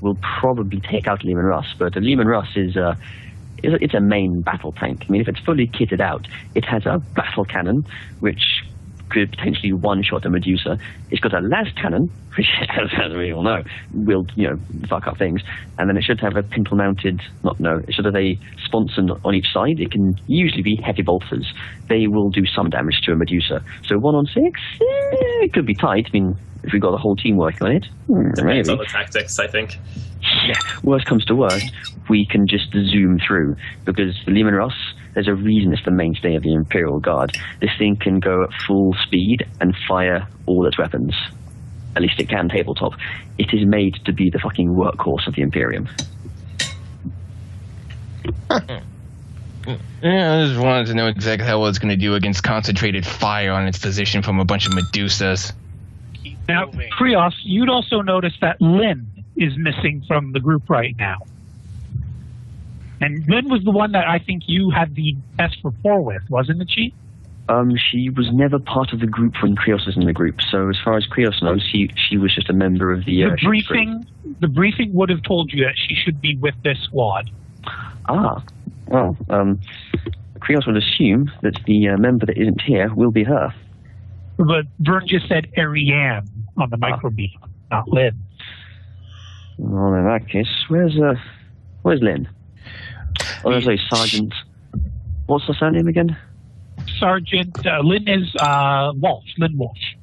will probably take out Lehman Russ, but a Lehman Russ it's a main battle tank. I mean, if it's fully kitted out, it has a battle cannon, which could potentially one-shot a Medusa. It's got a las cannon, which, as we all know, will fuck up things. And then it should have a pimple-mounted, it should have a sponson on each side. It can usually be heavy bolters. They will do some damage to a Medusa. So 1 on 6, it could be tight. I mean, if we've got a whole team working on it, Depends maybe. on the tactics, I think. Yeah, worst comes to worst, we can just zoom through, because the Lehman Russ, there's a reason it's the mainstay of the Imperial Guard. This thing can go at full speed and fire all its weapons. At least it can tabletop. It is made to be the fucking workhorse of the Imperium. Yeah, I just wanted to know exactly how it's going to do against concentrated fire on its position from a bunch of Medusas. Keep Now, moving. Krios, you'd also notice that Lynn is missing from the group right now. And Lynn was the one that I think you had the best rapport with, wasn't she? She was never part of the group when Krios was in the group, so as far as Krios knows, she was just a member of the ship's group. The briefing would have told you that she should be with this squad. Well, Krios would assume that the member that isn't here will be her. But Vern just said Ariane on the microbeat, not Lynn. Well, in that case, where's Lynn? Oh, there's a Sergeant. What's her surname again? Sergeant Lynn is Walsh. Lynn Walsh.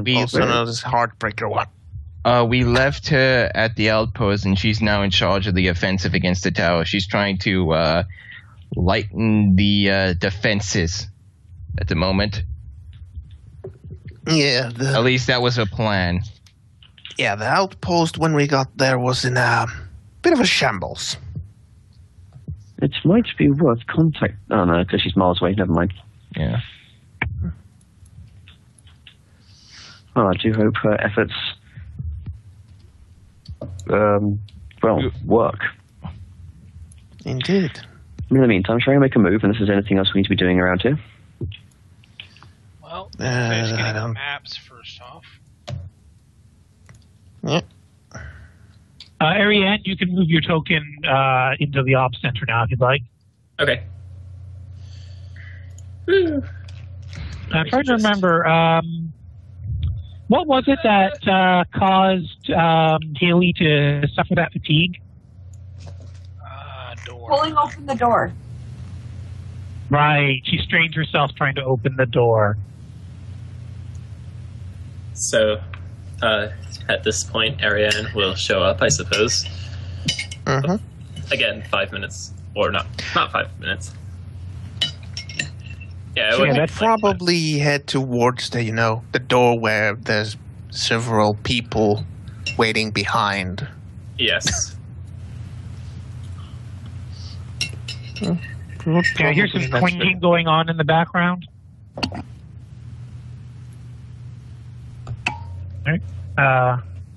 We Also known as Heartbreaker One. We left her at the outpost, and she's now in charge of the offensive against the tower. She's trying to lighten the defenses at the moment. Yeah, At least that was a plan. yeah, the outpost when we got there was in a bit of a shambles. It might be worth contact. Oh no, because she's miles away. Never mind. Yeah. Well, I do hope her efforts, work. Indeed. In the meantime, shall I make a move? And if there's anything else we need to be doing around here? Well, I finish getting don't- maps first off. Yeah. Ariane, you can move your token into the ops center now if you'd like. Okay. I'm trying to remember. What was it that caused Haley to suffer that fatigue? Door. Pulling open the door. Right. She strained herself trying to open the door. So, at this point, Ariane will show up, I suppose. Mm-hmm. Again, 5 minutes. Or not 5 minutes. Yeah, it So would yeah, be that's like Probably head towards the the door where there's several people waiting behind. Yes. Yeah, I hear some clinking going on in the background. All right.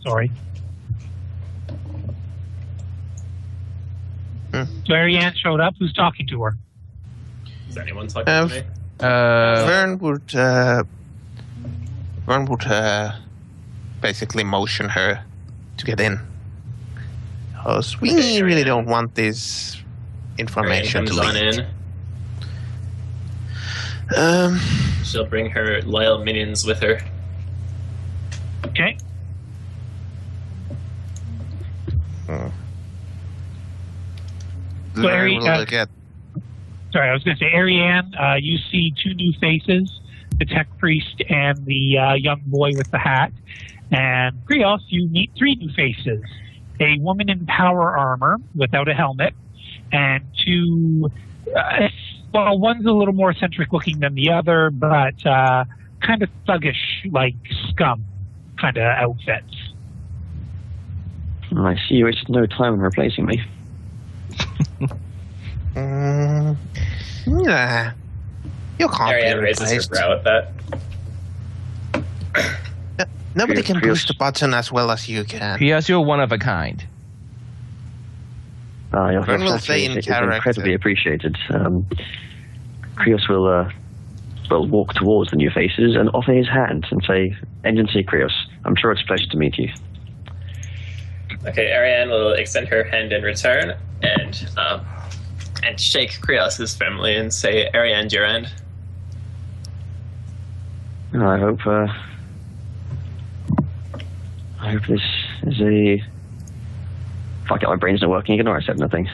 Sorry. So Ariane showed up. Who's talking to her? Is anyone talking to me? Vern would basically motion her to get in. Because we Okay, really Ariane. don't want this information Ariane to comes on leak. in. She'll bring her loyal minions with her. Okay. So Vern Ari- will look at Sorry, I was going to say, Ariane, you see two new faces, the tech priest and the young boy with the hat. And Krios, you meet three new faces, a woman in power armor without a helmet, and two, well, one's a little more eccentric looking than the other, but kind of thuggish, like scum kind of outfits. I see you wasted no time in replacing me. yeah. You can't Ariane be raises her replaced. brow at that. Nobody can Krios- push the button as well as you can. Yes, you're one of a kind. Your Vern will flattery stay in is character. incredibly appreciated. Krios will walk towards the new faces and offer his hand and say, Engine C, Krios, I'm sure it's a pleasure to meet you. Okay, Ariane will extend her hand in return and shake Krios' family and say, Ariane Durand. I hope this is a... Fuck it, my brain's not working. Ignore I said nothing.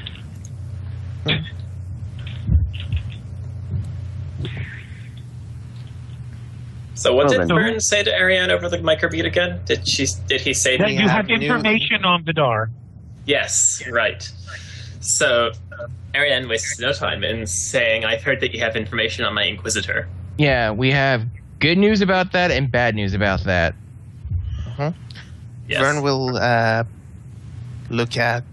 So what Well did then. Vern say to Ariane over the microbeat again? Did he say That to you have have new- information on Vidar. Yes, right. So Ariane wastes no time in saying, I've heard that you have information on my Inquisitor. Yeah, we have good news about that and bad news about that. Yes. Vern will look at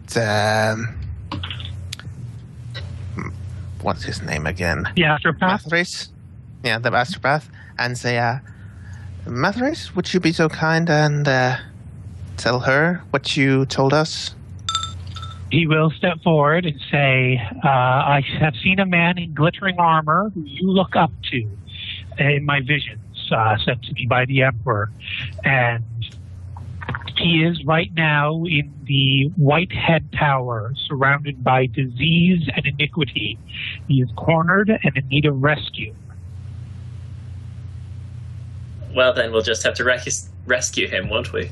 what's his name again? The astropath. Mathrace? Yeah, the astropath, and say, Mathrace, would you be so kind and tell her what you told us? He will step forward and say, I have seen a man in glittering armor who you look up to in my visions, sent to me by the Emperor. And he is right now in the Whitehead Tower, surrounded by disease and iniquity. He is cornered and in need of rescue. Well, then we'll just have to rescue him, won't we?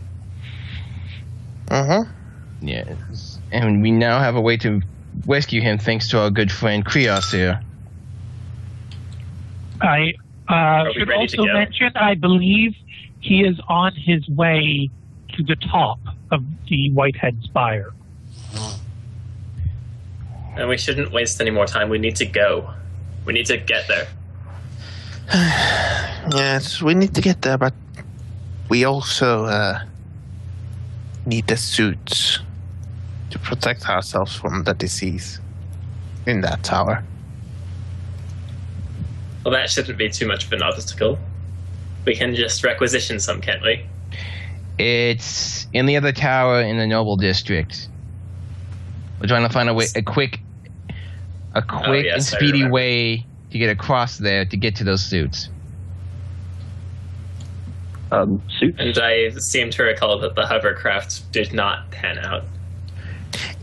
Mm-hmm. Yes. And we now have a way to rescue him thanks to our good friend Krios here. I we should ready to also go? mention, I believe he is on his way to the top of the Whitehead Spire. And we shouldn't waste any more time. We need to go. We need to get there. Yes, we need to get there, but we also need the suits to protect ourselves from the disease in that tower. Well, that shouldn't be too much of an obstacle. We can just requisition some, can't we? It's in the other tower in the Noble District. We're trying to find a quick and speedy way to get across there to get to those suits. Suits? And I seem to recall that the hovercraft did not pan out.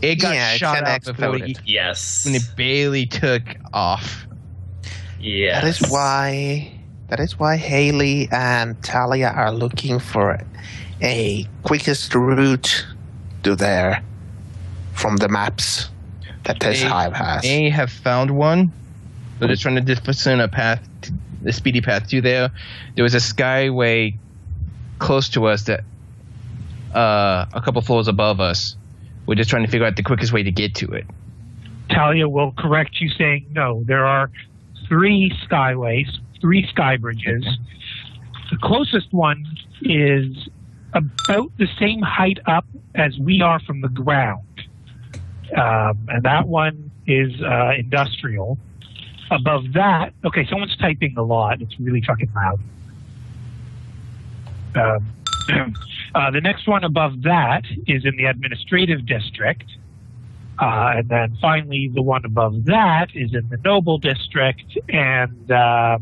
It got Yeah, it shot kinda up before exploded. Yes. when it barely took off. Yes. That is why Haley and Talia are looking for a quickest route to there from the maps that this hive has. They have found one. So they're trying to discern a speedy path to there. There was a skyway close to us that a couple floors above us. We're just trying to figure out the quickest way to get to it. Talia will correct you saying no. There are 3 skyways, 3 sky bridges. The closest one is about the same height up as we are from the ground. And that one is industrial. Above that, okay, someone's typing a lot. It's really fucking loud. The next one above that is in the administrative district. And then finally, the one above that is in the Noble District, and that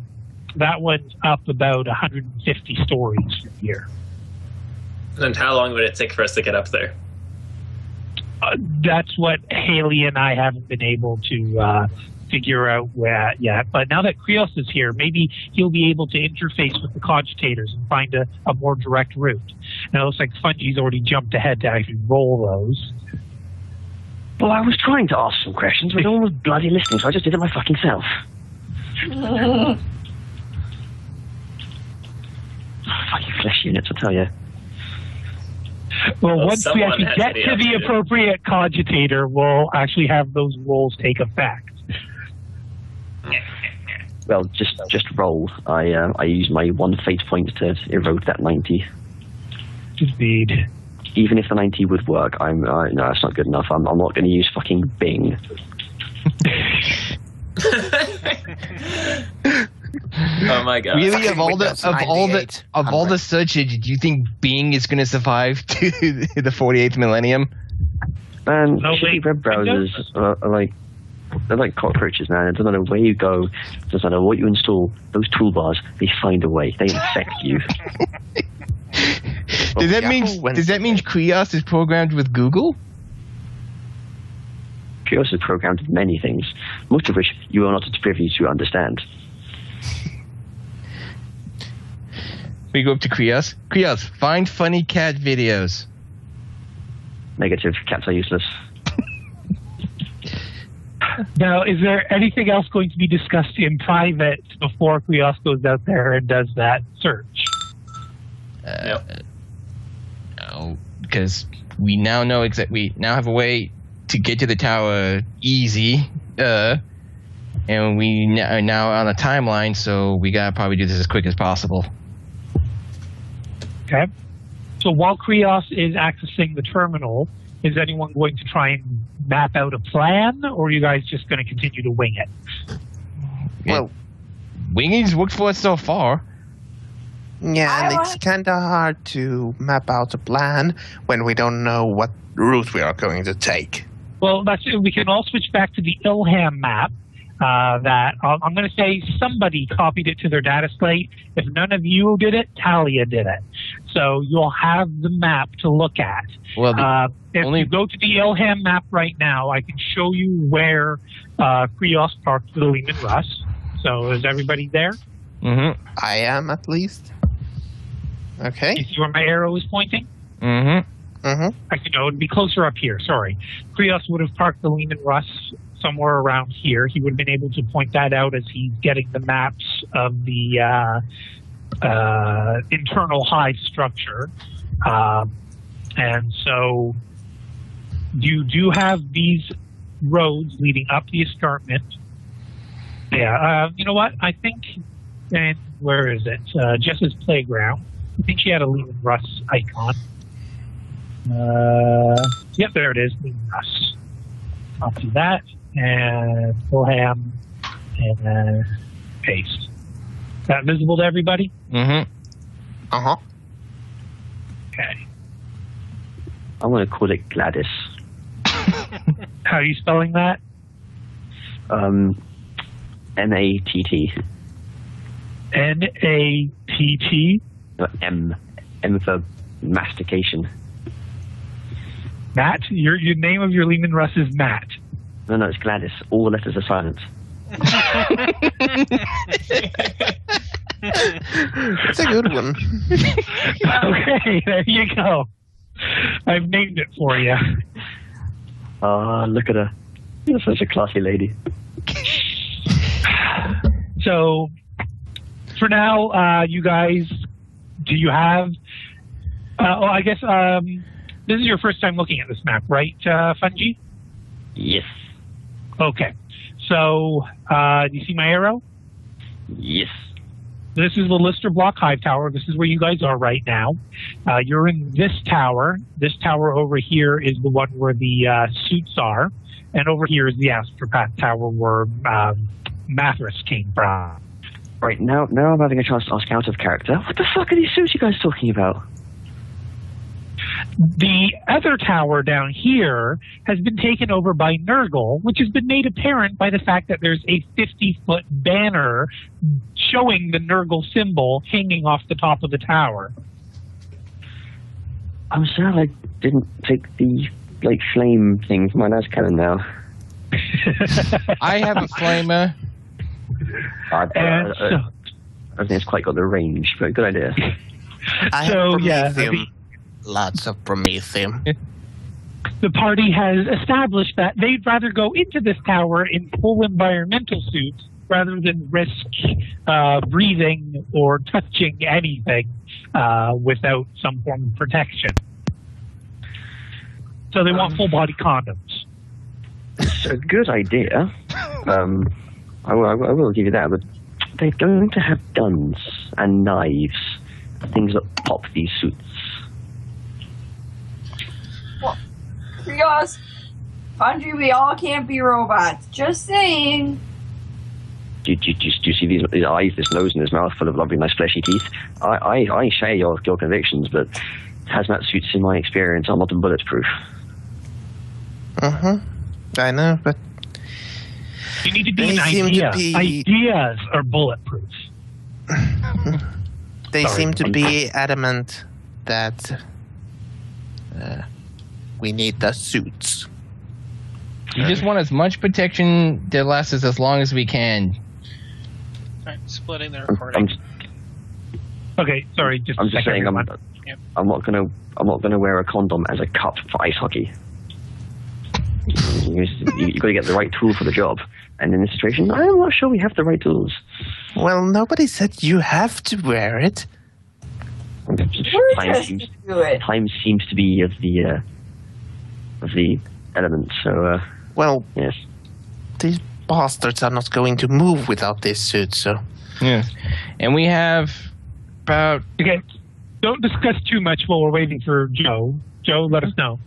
one's up about 150 stories from here. And how long would it take for us to get up there? That's what Haley and I haven't been able to figure out yet. But now that Krios is here, maybe he'll be able to interface with the cogitators and find a more direct route. And it looks like Fungi's already jumped ahead to actually roll those. Well, I was trying to ask some questions, but no one was bloody listening, so I just did it my fucking self. Fucking flesh units, I tell you. Well, once we someone actually has get to be to the updated. appropriate cogitator, we'll actually have those rolls take effect. Well, just roll. I use my 1 fate point to erode that 90. Indeed. Even if the 90 would work, no, that's not good enough. I'm not going to use fucking Bing. Oh my god. Really, of all Windows the searches, do you think Bing is going to survive to the 48th millennium? Man, No, shitty wait, web browsers they're like cockroaches, man. It doesn't matter where you go, it doesn't matter what you install. Those toolbars, they find a way. They infect you. Does that mean Krios is programmed with Google? Krios is programmed with many things, most of which you are not privy to understand. We go up to Krios. Krios, find funny cat videos. Negative. Cats are useless. Now, is there anything else going to be discussed in private before Krios goes out there and does that search? Nope. No, because we now know we now have a way to get to the tower easy, and we are now on a timeline, so we gotta probably do this as quick as possible. Okay. So while Krios is accessing the terminal, is anyone going to try and map out a plan, or are you guys just going to continue to wing it? Well, Winging's worked for us so far. yeah, and it's kind of hard to map out a plan when we don't know what route we are going to take. Well, we can all switch back to the Ilham map. That I'm going to say somebody copied it to their data slate. If none of you did it, Talia did it. So you'll have the map to look at. Well, If you go to the Ilham map right now, I can show you where Krios parked the Lehman Russ. So is everybody there? Mm-hmm. I am, at least. Okay. You see where my arrow is pointing? Mm-hmm. Mm-hmm. Actually, no, it would be closer up here. Sorry. Krios would have parked the Lehman Russ somewhere around here. He would have been able to point that out as he's getting the maps of the internal hive structure. And so you do have these roads leading up the escarpment. Yeah, you know what? I think where is it? Jess's playground. I think she had a Lehman Russ icon. Yep, there it is, Lehman Russ. Copy that, and Fulham, and paste. Is that visible to everybody? Mm-hmm. Uh-huh. Okay. I want to call it Gladys. How are you spelling that? M-A-T-T. N-A-T-T? No, M. M for mastication. Matt? Your name of your Lehman Russ is Matt. No, it's Gladys. All the letters are silent. It's a good one. Okay, there you go. I've named it for you. Look at her. You're such a classy lady. So, for now, you guys, do you have... I guess this is your first time looking at this map, right, Fungi? Yes. Okay. So, do you see my arrow? Yes. This is the Lister Block Hive Tower. This is where you guys are right now. You're in this tower. This tower over here is the one where the suits are. And over here is the Astropath Tower where Mathras came from. Right, now I'm having a chance to ask out of character. What the fuck are these suits you guys talking about? The other tower down here has been taken over by Nurgle, which has been made apparent by the fact that there's a 50-foot banner showing the Nurgle symbol hanging off the top of the tower. I'm sad I didn't take the flame thing from my last cannon now. I have a flamer. I don't think it's quite got the range, but good idea. I have So, yeah, Promethium. Lots of Promethium. the party has established that they'd rather go into this tower in full environmental suits rather than risk breathing or touching anything without some form of protection. So they want full body condoms. It's a good idea. I will give you that, but they're going to have guns and knives, things that pop these suits. Well, Rios, Andre, we all can't be robots. Just saying. Do you see these eyes, this nose, and this mouth full of lovely, nice fleshy teeth? I share your convictions, but hazmat suits, in my experience, are not bulletproof. I know, but You need to be They an seem idea. to be- Ideas are bulletproof. they Sorry. seem to be adamant that we need the suits. You just want as much protection that lasts us as long as we can. Alright, splitting the I'm recording. Okay, sorry, just a just second. saying, everyone. I'm not gonna wear a condom as a cup for ice hockey. You got to get the right tool for the job, and in this situation, I'm not sure we have the right tools. Well, nobody said you have to wear it. We're Time just seems, do it. time seems to be of the element. So Well, yes, these bastards are not going to move without this suit, so... Yes. And we have about Okay, don't discuss too much while we're waiting for Joe. Joe, let us know.